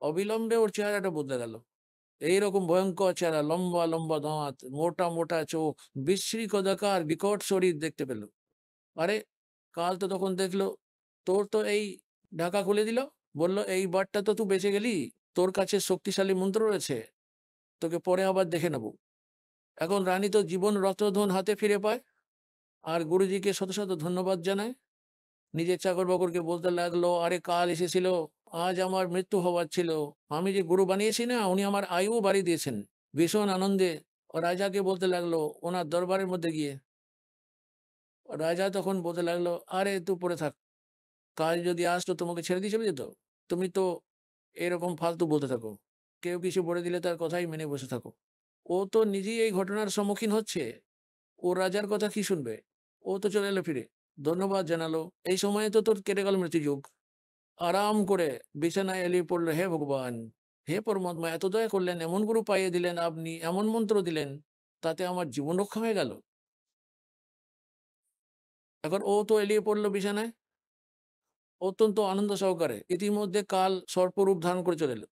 অবিলম্বে ওর চেহারাটা বদলে গেল। এইরকম ভয়ঙ্কর চেহারা, লম্বা লম্বা দাঁত, মোটা মোটা চোখ, বিশ্রী কদাকার বিকট শরীর দেখতে পেল। আরে কাল তো তখন দেখলো তোর তো এই ঢাকা খুলে দিল, বলল এই বারটা তো তুই বেঁচে গেলি, তোর কাছে শক্তিশালী মন্ত্র রয়েছে, তোকে পরে আবার দেখে নেব। এখন রানী তো জীবন রত্নধন হাতে ফিরে পায়, আর গুরুজিকে শত শত ধন্যবাদ জানায়। নিজের চাকর বাকরকে বলতে লাগলো, আরে কাল এসেছিল, আজ আমার মৃত্যু হওয়ার ছিল, আমি যে গুরু বানিয়েছি না, উনি আমার আয়ু বাড়িয়ে দিয়েছেন। ভীষণ আনন্দে ও রাজাকে বলতে লাগলো ওনার দরবারের মধ্যে গিয়ে। রাজা তখন বলতে লাগলো, আরে তুই পড়ে থাক, কাল যদি আসতো তোমাকে ছেড়ে দিয়ে চলে যেত? তুমি তো এরকম ফালতু বলতে থাকো, কেউ কিছু বলে দিলে তার কথাই মেনে বসে থাকো। ও তো নিজেই এই ঘটনার সম্মুখীন হচ্ছে, ও রাজার কথা কি শুনবে? ও তো চলে এলো ফিরে, ধন্যবাদ জানালো। এই সময়ে তো তোর কেটে গেল মৃত্যুযুগ। আরাম করে বিছানায় এলিয়ে পড়লো, হে ভগবান, হে পরমাত্মা, এত দয়া করলেন, এমন গুরু পাইয়ে দিলেন আপনি, এমন মন্ত্র দিলেন, তাতে আমার জীবন রক্ষা হয়ে গেল। এখন ও তো এলিয়ে পড়লো বিছানায় অত্যন্ত আনন্দ সহকারে। ইতিমধ্যে কাল সর্পরূপ ধারণ করে চলে এলো,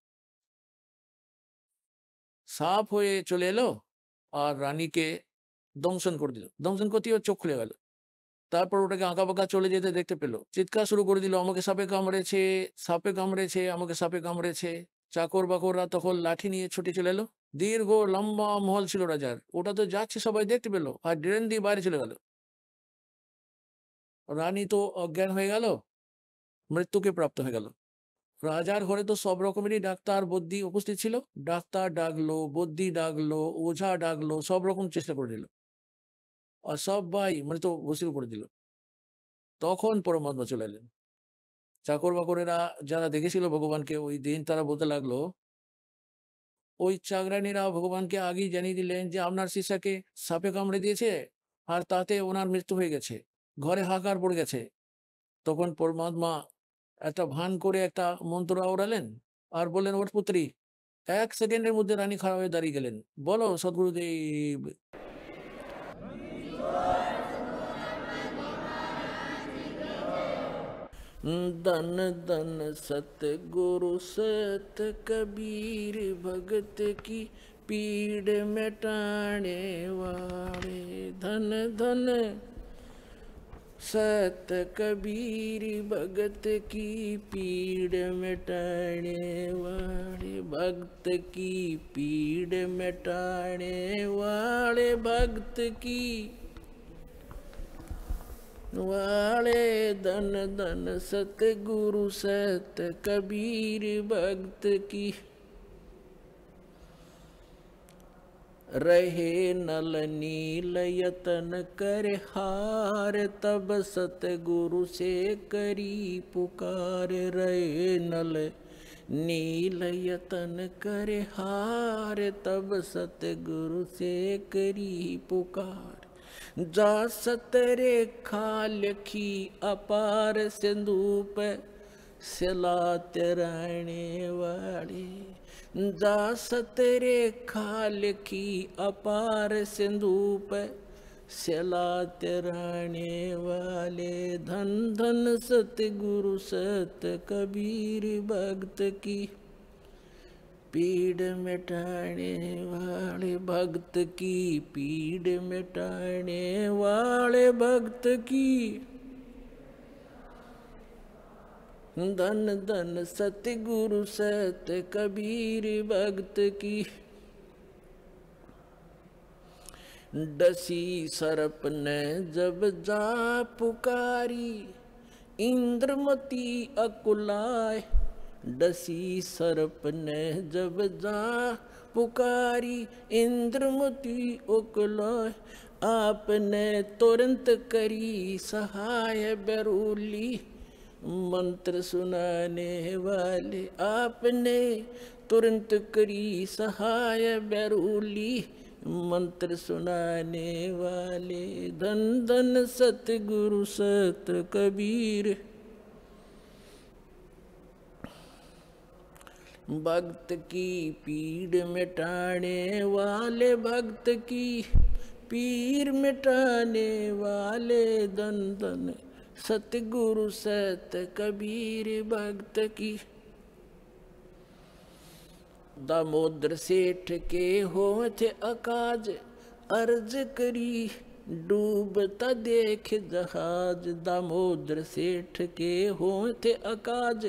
সাপ হয়ে চলে এলো, আর রানীকে দংশন করে দিল। দংশন করতেই ওর চোখ খুলে গেল। তারপর ওটাকে আঁকা বাঁকা চলে যেতে দেখতে পেলো, চিৎকার শুরু করে দিল, আমাকে সাপে কামড়েছে, সাপে কামড়েছে, আমাকে সাপে কামড়েছে। চাকর বাকররা তখন লাঠি নিয়ে ছুটে চলে এলো। দীর্ঘ লম্বা মহল ছিল রাজার, ওটা তো যাচ্ছে সবাই দেখতে পেলো, আর ড্রেন দিয়ে বাইরে চলে গেল। রানী তো অজ্ঞান হয়ে গেল, মৃত্যুকে প্রাপ্ত হয়ে গেল। রাজার ঘরে তো সব রকমেরই ডাক্তার বদ্যি উপস্থিত ছিল। ডাক্তার ডাকলো, বদ্যি ডাকলো, ওঝা ডাকলো, সব রকম চেষ্টা করে দিল, আর সবাই মৃত বসির উপরে দিল। তখন পরমাত্মা চলে এলেন। চাকর বাকরেরা যারা দেখেছিল ভগবানকে ওই দিন, তারা বলতে লাগলো, ওই চাকরানীরা ভগবানকে আগেই জানিয়ে দিলেন যে আপনার শিষ্যাকে সাপে কামড়ে দিয়েছে, আর তাতে ওনার মৃত্যু হয়ে গেছে, ঘরে হাহাকার পড়ে গেছে। তখন পরমাত্মা একটা ভান করে একটা মন্ত্র আওড়ালেন, আর বললেন, ওর পুত্রী। 1 সেকেন্ডের মধ্যে রানী খাড়া হয়ে দাঁড়িয়ে গেলেন। বলো সদ্গুরুদেব। धन धन सतगुरु सत कबीर भगत की पीड़ मिटाने वाले। धन धन सत कबीर भगत की पीड़ मिटाने वाले, भक्त की पीड़ मिटाने वाले, भक्त की वाले। धन धन सतगुरु सत कबीर भक्त की, रहे नल नील यतन कर हार, तब सतगुरु से करी पुकार। रहे नल नील यतन कर हार, तब सतगुरु से करी पुकार। जा सतरे खालखी अपार, सिंधु पे सिलात रहने वाले। जा सतरे खालखी अपार, सिंधु पे सिलात रहने वाले। धन धन सतगुरु सत कबीर भक्त की पीड़ मिटाने वाले, भक्त की पीड़ मिटाने वाले, भक्त की। धन धन सतगुरु सत कबीर भक्त की। डसी सर्प ने जब जा पुकारी, इंद्रमती अकुलाय। डसी सर्प ने जब जा पुकारी, इंद्रमती अकुलाय। आपने तुरंत करी सहाय बेरूली, मंत्र सुनाने वाले आपने तुरंत करी सहाय बैरूली। मंत्र सुनाने वाले धन धन सतगुरु सत कबीर। भक्त की पीड़ मिटाने वाले, भक्त की पीर मिटाने वाले, धन धन सतगुरु सत कबीर। भक्त की दामोदर सेठ के होठ अकाज, अर्ज करी डूबता देख जहाज। दामोदर सेठ के होठ अकाज,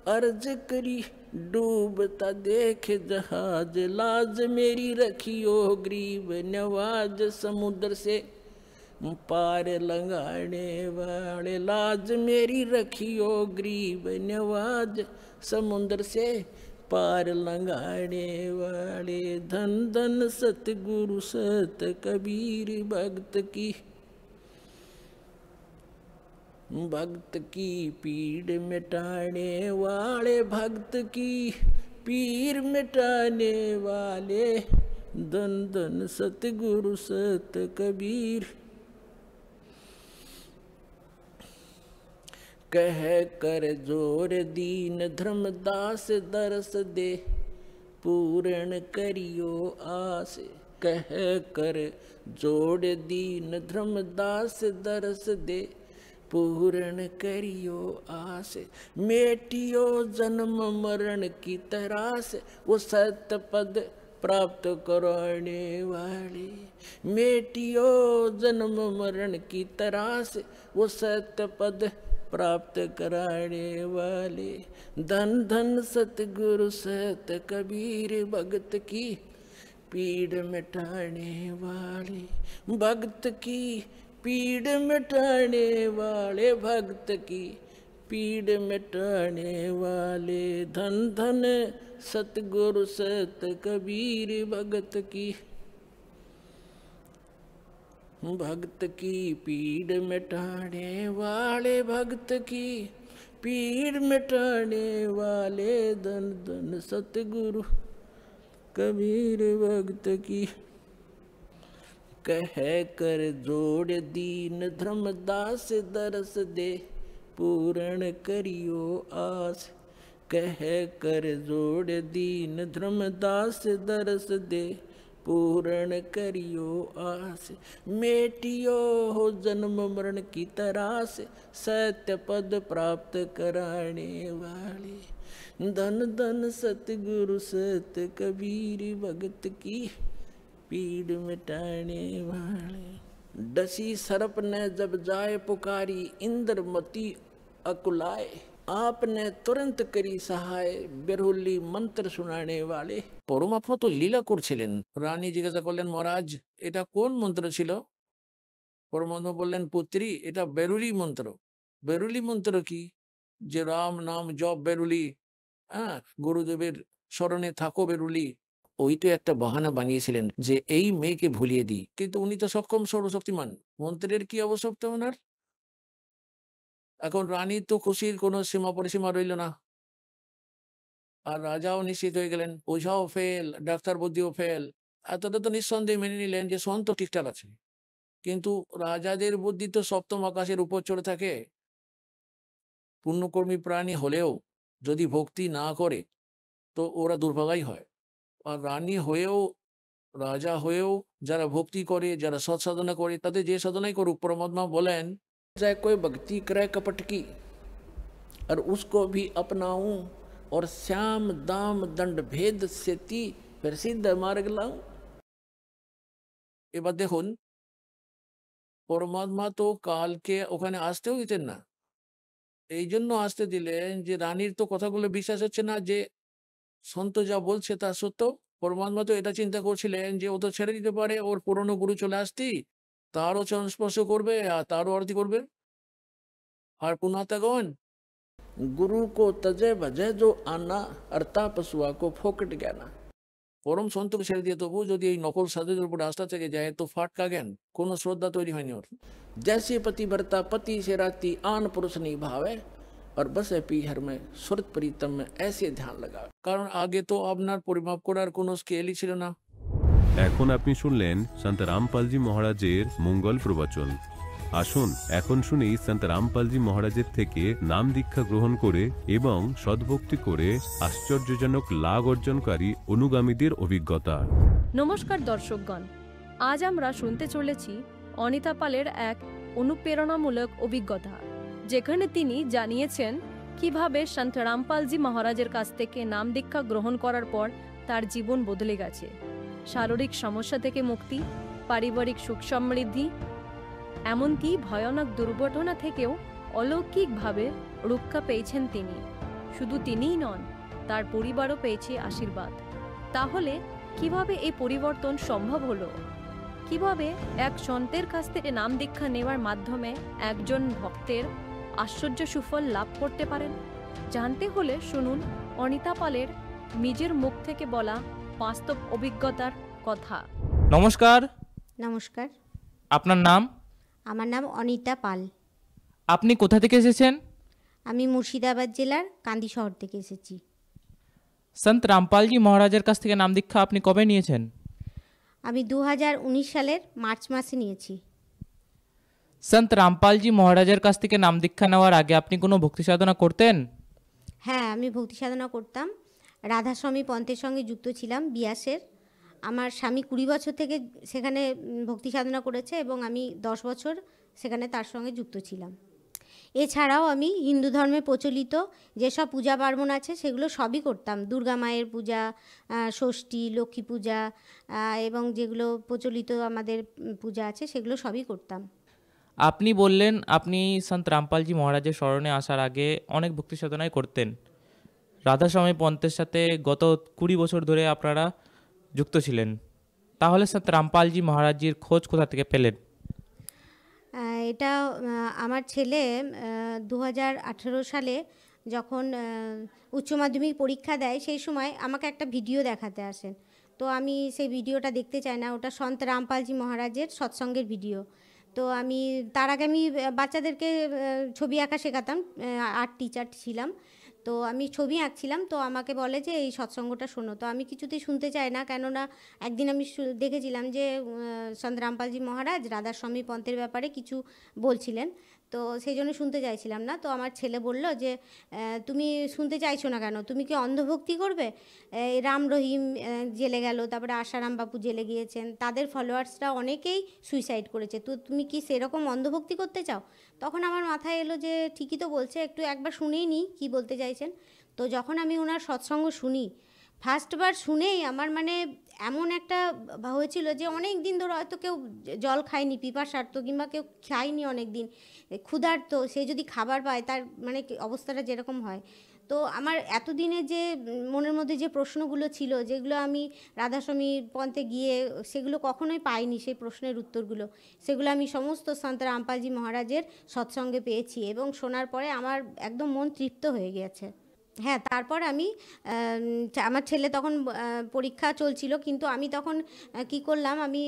अर्ज करी डूबता देख जहाज। लाज मेरी रखियो गरीब नवाज, समुद्र से पार लंगाने वाले। लाज मेरी रखियो गरीब नवाज, समुद्र से पार लंगाने वाले। धन धन सतगुरु सत कबीर। भक्त की भक्त की पीड़ मिटाने वाले, भक्त की पीर मिटाने वाले, धन धन सतगुरु सत कबीर। कह कर जोर दीन धर्मदास, दरस दे पूर्ण करियो आस। कह कर जोड़ दीन धर्मदास, दरस दे पूर्ण करियो आस। मेटियो जन्म मरण की तरास, वो सत्य पद प्राप्त कराने वाले। मेटियो जन्म मरण की तरास, वो सत्य पद प्राप्त कराने वाले। धन धन सतगुरु सत कबीर। भक्त की पीड़ मिटाने वाले, भक्त की पीड़ मिटाने वाले, भक्त की पीड़ मिटाने वाले। धन धन सतगुरु सत कबीर। भक्त की भक्त की पीड़ मिटाने वाले, भक्त की पीड़ मिटाने वाले, धन धन सतगुरु कबीर। भक्त की कह कर जोड़ दीन धर्मदास, दरस दे पूर्ण करियो आस। कह कर जोड़ दीन धर्मदास, दरस दे पूर्ण करियो आस। मेटियो हो जन्म मरण की तरास, सत्य पद प्राप्त कराने वाले। धन धन सतगुरु सत कबीर। भक्त की पीड़ मिटाने वाले। डसी सर्प ने जब जाए पुकारी, इंद्रमती अकुलाए। आपने तुरंत करी सहाय, बेरुली मंत्र শুনানে वाले। পরমাত্মা তো লীলা করছিলেন। রানী জিজ্ঞাসা করলেন, মহারাজ এটা কোন মন্ত্র ছিল? পরমাত্মা বললেন, পুত্রী এটা বেরুলি মন্ত্র। বেরুলি মন্ত্র কি? যে রাম নাম জপ বেরুলি, হ্যাঁ, গুরুদেবের স্মরণে থাকো বেরুলি। ওই তো একটা বাহানা বানিয়েছিলেন যে এই মেয়েকে ভুলিয়ে দিই, কিন্তু উনি তো সক্ষম সর্বশক্তিমান। মন্ত্রের কি আবশ্যকতা ওনার? এখন রানীর তো খুশির কোনো সীমা পরিসীমা রইল না, আর রাজাও নিশ্চিত হয়ে গেলেন। ওঝাও ফেল, ডাক্তার বুদ্ধিও ফেল। এতটা তো নিঃসন্দেহে মেনে নিলেন যে সন্ত ঠিকঠাক আছে, কিন্তু রাজাদের বুদ্ধি তো সপ্তম আকাশের উপর চড়ে থাকে। পুণ্যকর্মী প্রাণী হলেও যদি ভক্তি না করে তো ওরা দুর্ভাগাই হয়। আর রানী হয়েও, রাজা হয়েও যারা ভক্তি করে, যারা সৎ সাধনা করে, তাদের যে সাধনাই করুক, পরমাত্মা বলেন चाहे कोई भक्ति करे कपट की, और उसको भी अपनाऊं, और श्याम दाम दंड भेद से ती फिर सिद्ध मार्ग लाऊं। এবার দেখুন, পরমাত্মা তো কালকে ওখানে আসতেও দিতেন না। এই জন্য আসতে দিলেন যে রানীর তো কথাগুলো বিশ্বাস হচ্ছে না যে সন্ত যা বলছে তা সত্য। পরমাত্মা তো এটা চিন্তা করছিলেন যে ও তো ছেড়ে দিতে পারে, ওর পুরনো গুরু চলে আসতেই তারও চরণ স্পর্শ করবে আর তারও আরতি করবে। আর পুনাতাগণ गुरु को तजे भजे जो आना, अर्ता पशुआ को फोकट ज्ञाना। পরম সন্তকে ছেড়ে দিয়ে তবু যদি এই নকল সাধুদের উপর আস্থা থেকে যায় তো ফাটকা জ্ঞান, কোনো শ্রদ্ধা তৈরি হয়নি ওর। जैसे पतिव्रता पति से राती आन पुरुष नहीं भावे, और बस पीहर में सुरत प्रीतम में ऐसे ध्यान लगा কারণ আগে তো আপনার পরিমাপ করার কোনো স্কেলই ছিল না। এখন আপনি শুনলেন সন্ত রামপালজি মহারাজের মঙ্গল প্রবচন। আসুন এখন শুনি সন্ত রামপালজি মহারাজের থেকে নাম দীক্ষা গ্রহণ করে এবং সদ্ভক্তি করে আশ্চর্যজনক লাভ অর্জনকারী অনুগামীদের অভিজ্ঞতা। নমস্কার দর্শকগণ, আজ আমরা শুনতে চলেছি অনিতা পালের এক অনুপ্রেরণামূলক অভিজ্ঞতা, যেখানে তিনি জানিয়েছেন কিভাবে সন্ত রামপালজি মহারাজের কাছ থেকে নাম দীক্ষা গ্রহণ করার পর তার জীবন বদলে গেছে। শারীরিক সমস্যা থেকে মুক্তি, পারিবারিক সুখ সমৃদ্ধি, এমনকি ভয়ানক দুর্ঘটনা থেকেও অলৌকিকভাবে রক্ষা পেয়েছেন তিনি। শুধু তিনিই নন, তার পরিবারও পেয়েছে আশীর্বাদ। তাহলে কিভাবে এই পরিবর্তন সম্ভব হলো? কিভাবে এক সন্তের কাছ থেকে নাম দীক্ষা নেওয়ার মাধ্যমে একজন ভক্তের আশ্চর্য সুফল লাভ করতে পারেন? জানতে হলে শুনুন অনিতা পালের নিজের মুখ থেকে বলা বাস্তব অভিজ্ঞতার কথা। নমস্কার, নমস্কার, আপনার নাম? আমার নাম অনিতা পাল। আপনি কোথা থেকে এসেছেন? আমি মুর্শিদাবাদ জেলার কান্দি শহর থেকে এসেছি। সন্ত রামপালজি মহারাজের কাছ থেকে নাম দীক্ষা আপনি কবে নিয়েছেন? আমি 2019 সালের মার্চ মাসে নিয়েছি। সন্ত রামপালজি মহারাজের কাছ থেকে নাম দীক্ষা নেওয়ার আগে আপনি কোনো ভক্তি সাধনা করতেন? হ্যাঁ, আমি ভক্তি সাধনা করতাম। রাধাস্বামী পন্থের সঙ্গে যুক্ত ছিলাম বিয়াসের। আমার স্বামী 20 বছর থেকে সেখানে ভক্তি সাধনা করেছে এবং আমি 10 বছর সেখানে তার সঙ্গে যুক্ত ছিলাম। এছাড়াও আমি হিন্দু ধর্মে প্রচলিত যেসব পূজা পার্বণ আছে সেগুলো সবই করতাম। দুর্গা মায়ের পূজা, ষষ্ঠী, লক্ষ্মী পূজা এবং যেগুলো প্রচলিত আমাদের পূজা আছে সেগুলো সবই করতাম। আপনি বললেন আপনি সন্ত রামপালজি মহারাজের স্মরণে আসার আগে অনেক ভক্তি সাধনাই করতেন। রাধাস্বামী পন্থের সাথে গত 20 বছর ধরে আপনারা যুক্ত ছিলেন। তাহলে সন্ত রামপালজি মহারাজজির খোঁজ কোথা থেকে পেলেন? এটা আমার ছেলে 2018 সালে যখন উচ্চ মাধ্যমিক পরীক্ষা দেয় সেই সময় আমাকে একটা ভিডিও দেখাতে আসেন। তো আমি সেই ভিডিওটা দেখতে চাই না, ওটা সন্ত রামপালজি মহারাজের সৎসঙ্গের ভিডিও। তো আমি তার আগে আমি বাচ্চাদেরকে ছবি আঁকা শেখাতাম, আর্ট টিচার ছিলাম। তো আমি ছবি আঁকছিলাম, তো আমাকে বলে যে এই সৎসঙ্গটা শোনো। তো আমি কিছুতেই শুনতে চাই না, কেননা একদিন আমি দেখেছিলাম যে সন্ত রামপালজি মহারাজ রাধাস্বামী পন্থের ব্যাপারে কিছু বলছিলেন, তো সেই জন্য শুনতে চাইছিলাম না। তো আমার ছেলে বলল যে তুমি শুনতে চাইছো না কেন, তুমি কি অন্ধভক্তি করবে? রাম রহিম জেলে গেল, তারপরে আশারাম বাপু জেলে গিয়েছেন, তাদের ফলোয়ার্সরা অনেকেই সুইসাইড করেছে, তো তুমি কি সেরকম অন্ধভক্তি করতে চাও? তখন আমার মাথায় এলো যে ঠিকই তো বলছে, একটু একবার শুনেই নিই কী বলতে চাইছেন। তো যখন আমি ওনার সৎসঙ্গ শুনি, ফার্স্টবার শুনেই আমার মানে এমন একটা হয়েছিল যে অনেক দিন ধরে হয়তো কেউ জল খায়নি, পিপাসার্ত, কিংবা কেউ খায়নি অনেক দিন, ক্ষুধার্ত, সে যদি খাবার পায় তার মানে অবস্থাটা যেরকম হয়। তো আমার এতদিনে যে মনের মধ্যে যে প্রশ্নগুলো ছিল, যেগুলো আমি রাধাস্বামী পন্থে গিয়ে সেগুলো কখনোই পাইনি, সেই প্রশ্নের উত্তরগুলো, সেগুলো আমি সমস্ত সন্ত রামপালজি মহারাজের সৎসঙ্গে পেয়েছি এবং শোনার পরে আমার একদম মন তৃপ্ত হয়ে গিয়েছে। হ্যাঁ, তারপর আমি আমার ছেলে তখন পরীক্ষা চলছিল, কিন্তু আমি তখন কি করলাম, আমি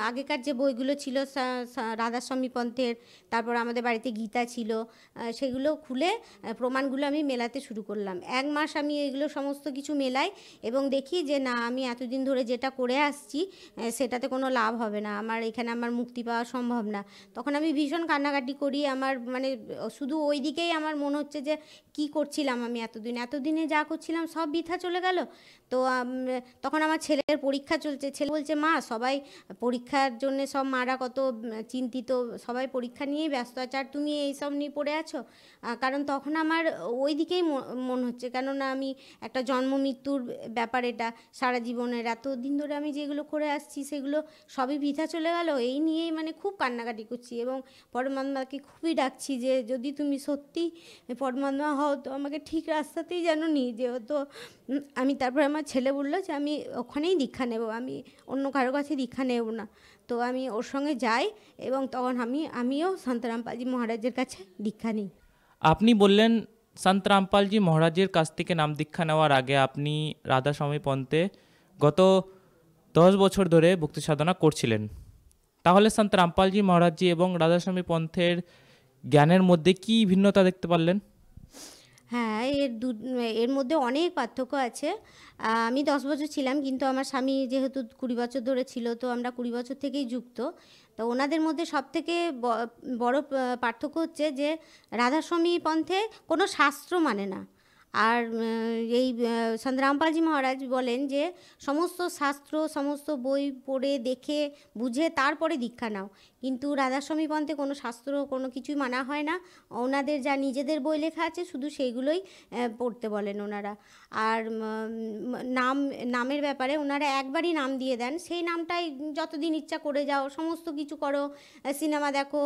আগেকার যে বইগুলো ছিল রাধাস্বামী পন্থের, তারপর আমাদের বাড়িতে গীতা ছিল, সেগুলো খুলে প্রমাণগুলো আমি মেলাতে শুরু করলাম। 1 মাস আমি এগুলো সমস্ত কিছু মেলাই এবং দেখি যে না, আমি এতদিন ধরে যেটা করে আসছি সেটাতে কোনো লাভ হবে না, আমার এখানে আমার মুক্তি পাওয়া সম্ভব না। তখন আমি ভীষণ কান্নাকাটি করি, আমার মানে শুধু ওই দিকেই আমার মনে হচ্ছে যে কি করছিলাম আমি এতদিনে যা করছিলাম সব বৃথা চলে গেল। তো তখন আমার ছেলের পরীক্ষা চলছে, ছেলে বলছে মা, সবাই পরীক্ষার জন্য সব মারা কত চিন্তিত, সবাই পরীক্ষা নিয়েই ব্যস্ত আছে, আর তুমি এইসব নিয়ে পড়ে আছো। কারণ তখন আমার ওই দিকেই মন হচ্ছে, কেননা আমি একটা জন্ম মৃত্যুর ব্যাপার, এটা সারা জীবনের এতদিন ধরে আমি যেগুলো করে আসছি সেগুলো সবই বৃথা চলে গেল, এই নিয়েই মানে খুব কান্নাকাটি করছি এবং পরমাত্মাকে খুবই ডাকছি যে যদি তুমি সত্যি পরমাত্মা হও তো আমাকে ঠিক রাস্তাতেই যেন নিয়ে যেও। তো আমি তারপরে আমার ছেলে বললো যে আমি ওখানেই দীক্ষা নেব, আমি অন্য কারো কাছে দীক্ষা নেব না। তো আমি ওর সঙ্গে যাই এবং তখন আমিও সন্ত রামপালজি মহারাজের কাছে দীক্ষা নিই। আপনি বললেন সন্ত রামপালজি মহারাজের কাছ থেকে নাম দীক্ষা নেওয়ার আগে আপনি রাধাস্বামী পন্থে গত 10 বছর ধরে ভক্তি সাধনা করছিলেন। তাহলে সন্ত রামপালজি মহারাজজি এবং রাধাস্বামী পন্থের জ্ঞানের মধ্যে কি ভিন্নতা দেখতে পারলেন? হ্যাঁ, এর মধ্যে অনেক পার্থক্য আছে। আমি 10 বছর ছিলাম, কিন্তু আমার স্বামী যেহেতু 20 বছর ধরে ছিল, তো আমরা 20 বছর থেকেই যুক্ত। তো ওনাদের মধ্যে সবথেকে বড় পার্থক্য হচ্ছে যে রাধাস্বামী পন্থে কোনো শাস্ত্র মানে না। আর এই সন্ত রামপালজি মহারাজ বলেন যে সমস্ত শাস্ত্র, সমস্ত বই পড়ে দেখে বুঝে তারপরে দীক্ষা নাও। কিন্তু রাধাস্বামী পন্থে কোনো শাস্ত্র কোনো কিছুই মানা হয় না। ওনাদের যা নিজেদের বই লেখা আছে শুধু সেইগুলোই পড়তে বলেন ওনারা। আর নামের ব্যাপারে ওনারা একবারই নাম দিয়ে দেন, সেই নামটাই যতদিন ইচ্ছা করে যাও, সমস্ত কিছু করো, সিনেমা দেখো,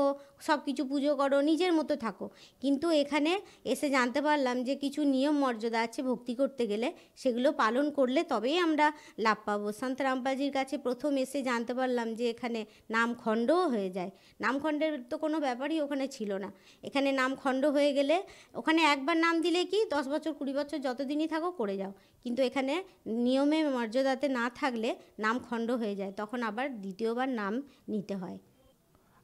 সব কিছু পুজো করো, নিজের মতো থাকো। কিন্তু এখানে এসে জানতে পারলাম যে কিছু নিয়ম মর্যাদা আছে ভক্তি করতে গেলে, সেগুলো পালন করলে তবেই আমরা লাভ পাবো। সন্ত রামপালজির কাছে প্রথম এসে জানতে পারলাম যে এখানে নামখণ্ডও হয়ে যায়। নামখণ্ডের তো কোনো ব্যাপারই ওখানে ছিল না। এখানে নামখণ্ড হয়ে গেলে ওখানে একবার নাম দিলে কি 10 বছর 20 বছর যতদিনই থাকো করে যাও, কিন্তু এখানে নিয়মে মর্যাদাতে না থাকলে নামখণ্ড হয়ে যায়, তখন আবার দ্বিতীয়বার নাম নিতে হয়।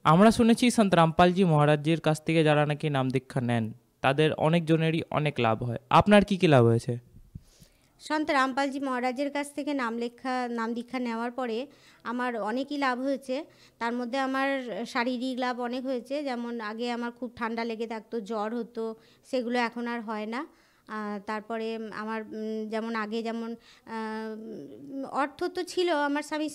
আমরা শুনেছি সন্ত রামপালজি মহারাজের কাছ থেকে যারা নাকি নাম দীক্ষা নেন তাদের অনেকজনেরই অনেক লাভ হয়। আপনার কি কি লাভ হয়েছে? সন্ত রামপালজি মহারাজের কাছ থেকে নাম দীক্ষা নেওয়ার পরে আমার অনেকই লাভ হয়েছে। তার মধ্যে আমার শারীরিক লাভ অনেক হয়েছে। যেমন আগে আমার খুব ঠান্ডা লেগে থাকতো, জ্বর হতো, সেগুলো এখন আর হয় না। তারপরে আমার যেমন আগে যেমন অর্থ তো ছিল, আমার স্বামী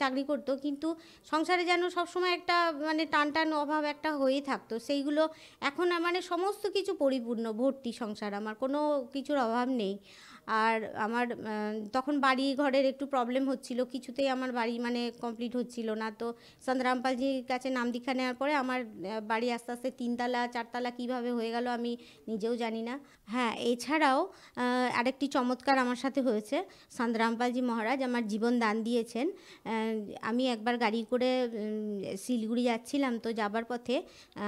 চাকরি করতো, কিন্তু সংসারে যেন সবসময় একটা মানে টান অভাব একটা হয়েই থাকতো, সেইগুলো এখন মানে সমস্ত কিছু পরিপূর্ণ, ভর্তি সংসার, আমার কোনো কিছুর অভাব নেই। আর আমার তখন বাড়ি ঘরের একটু প্রবলেম হচ্ছিল, কিছুতেই আমার বাড়ি মানে কমপ্লিট হচ্ছিল না। তো সন্ত রামপালজির কাছে নাম দীক্ষা নেওয়ার পরে আমার বাড়ি আস্তে আস্তে 3 তলা 4 তলা কীভাবে হয়ে গেল আমি নিজেও জানি না। হ্যাঁ, এছাড়াও আরেকটি চমৎকার আমার সাথে হয়েছে। সন্ত রামপালজি মহারাজ আমার জীবন দান দিয়েছেন। আমি একবার গাড়ি করে শিলিগুড়ি যাচ্ছিলাম, তো যাবার পথে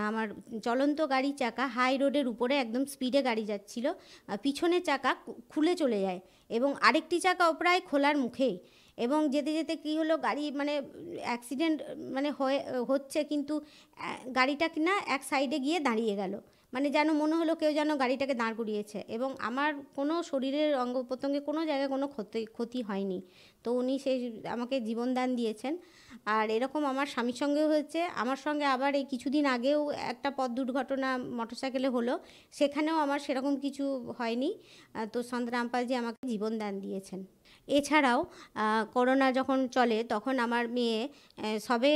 আমার চলন্ত গাড়ির চাকা হাই রোডের উপরে একদম স্পিডে গাড়ি যাচ্ছিল, পিছনের চাকা খুলে চলে যায় এবং আরেকটি চাকাও প্রায় খোলার মুখেই। এবং যেতে যেতে কী হলো, গাড়ি মানে অ্যাক্সিডেন্ট মানে হচ্ছে, কিন্তু গাড়িটা কিনা এক সাইডে গিয়ে দাঁড়িয়ে গেল, মানে যেন মনে হলো কেউ যেন গাড়িটাকে দাঁড় করিয়েছে, এবং আমার কোনো শরীরের অঙ্গ প্রত্যঙ্গে কোনো জায়গায় কোনো ক্ষতি হয়নি। তো উনি সেই আমাকে জীবনদান দিয়েছেন। আর এরকম আমার স্বামীর সঙ্গেও হয়েছে। আমার সঙ্গে আবার এই কিছুদিন আগেও একটা পথ দুর্ঘটনা মোটরসাইকেলে হলো, সেখানেও আমার সেরকম কিছু হয়নি। তো সন্ত রামপালজি আমাকে জীবনদান দিয়েছেন। এছাড়াও করোনা যখন চলে তখন আমার মেয়ে সবে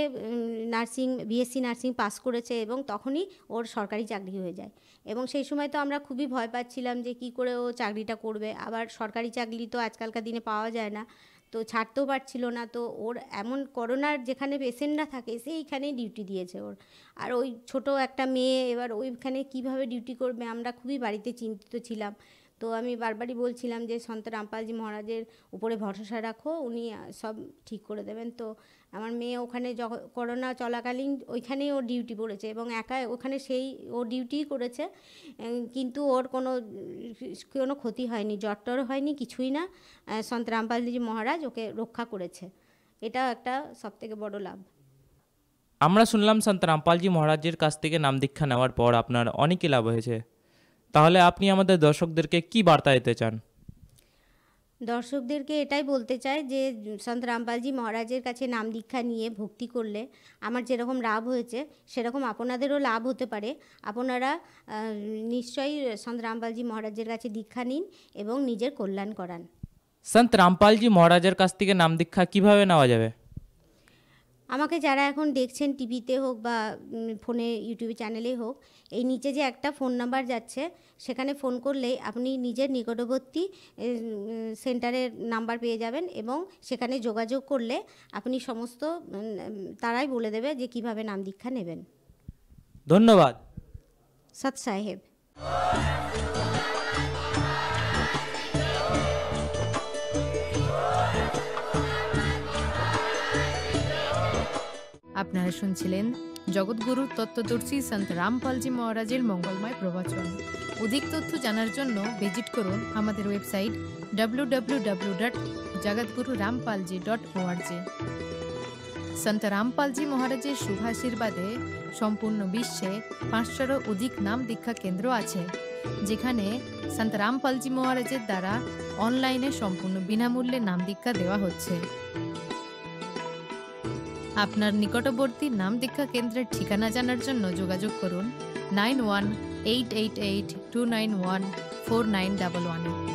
বিএসসি নার্সিং পাস করেছে, এবং তখনই ওর সরকারি চাকরি হয়ে যায়। এবং সেই সময় তো আমরা খুবই ভয় পাচ্ছিলাম যে কী করে ও চাকরিটা করবে। আবার সরকারি চাকরি তো আজকালকার দিনে পাওয়া যায় না, তো ছাড়তেও পারছিল না। তো ওর এমন করোনার যেখানে পেশেন্টরা থাকে সেইখানেই ডিউটি দিয়েছে ওর। আর ওই ছোট একটা মেয়ে, এবার ওইখানে কিভাবে ডিউটি করবে, আমরা খুবই বাড়িতে চিন্তিত ছিলাম। তো আমি বারবারই বলছিলাম যে সন্ত রামপালজি মহারাজের উপরে ভরসা রাখো, উনি সব ঠিক করে দেবেন। তো আমার মেয়ে ওখানে করোনা চলাকালীন ওইখানেই ওর ডিউটি পড়েছে, এবং একা ওখানে ও ডিউটিই করেছে, কিন্তু ওর কোনো ক্ষতি হয়নি, জ্বর হয়নি, কিছুই না। সন্ত রামপালজি মহারাজ ওকে রক্ষা করেছে, এটাও একটা সবথেকে বড় লাভ। আমরা শুনলাম সন্ত রামপালজি মহারাজের কাছ থেকে নাম দীক্ষা নেওয়ার পর আপনার অনেকই লাভ হয়েছে। তাহলে আপনি আমাদের দর্শকদেরকে কি বার্তা দিতে চান? দর্শকদেরকে এটাই বলতে চাই যে সন্ত রামপালজি মহারাজের কাছে নাম দীক্ষা নিয়ে ভক্তি করলে আমার যেরকম লাভ হয়েছে সেরকম আপনাদেরও লাভ হতে পারে। আপনারা নিশ্চয়ই সন্ত রামপালজি মহারাজের কাছে দীক্ষা নিন এবং নিজের কল্যাণ করান। সন্ত রামপালজি মহারাজের কাছ থেকে নাম দীক্ষা কিভাবে নেওয়া যাবে? আমাকে যারা এখন দেখছেন টিভিতে হোক বা ফোনে ইউটিউব চ্যানেলে হোক, এই নিচে যে একটা ফোন নাম্বার যাচ্ছে সেখানে ফোন করলেই আপনি নিজের নিকটবর্তী সেন্টারের নাম্বার পেয়ে যাবেন, এবং সেখানে যোগাযোগ করলে আপনি সমস্ত তারাই বলে দেবে যে কিভাবে নাম দীক্ষা নেবেন। ধন্যবাদ। সৎ সাহেব। আপনারা শুনছিলেন জগৎগুরু তত্ত্বদর্শী সন্ত রামপালজি মহারাজের মঙ্গলময় প্রবচন। অধিক তথ্য জানার জন্য ভিজিট করুন আমাদের ওয়েবসাইট www.jagatgururampalji.org। সন্ত রামপালজি মহারাজের শুভাশীর্বাদে সম্পূর্ণ বিশ্বে 500-এরও অধিক নাম দীক্ষা কেন্দ্র আছে। যেখানে সন্ত রামপালজি মহারাজের দ্বারা অনলাইনে সম্পূর্ণ বিনামূল্যে নাম দীক্ষা দেওয়া হচ্ছে। আপনার নিকটবর্তী নাম দীক্ষা কেন্দ্রের ঠিকানা জানার জন্য যোগাযোগ করুন 918882914911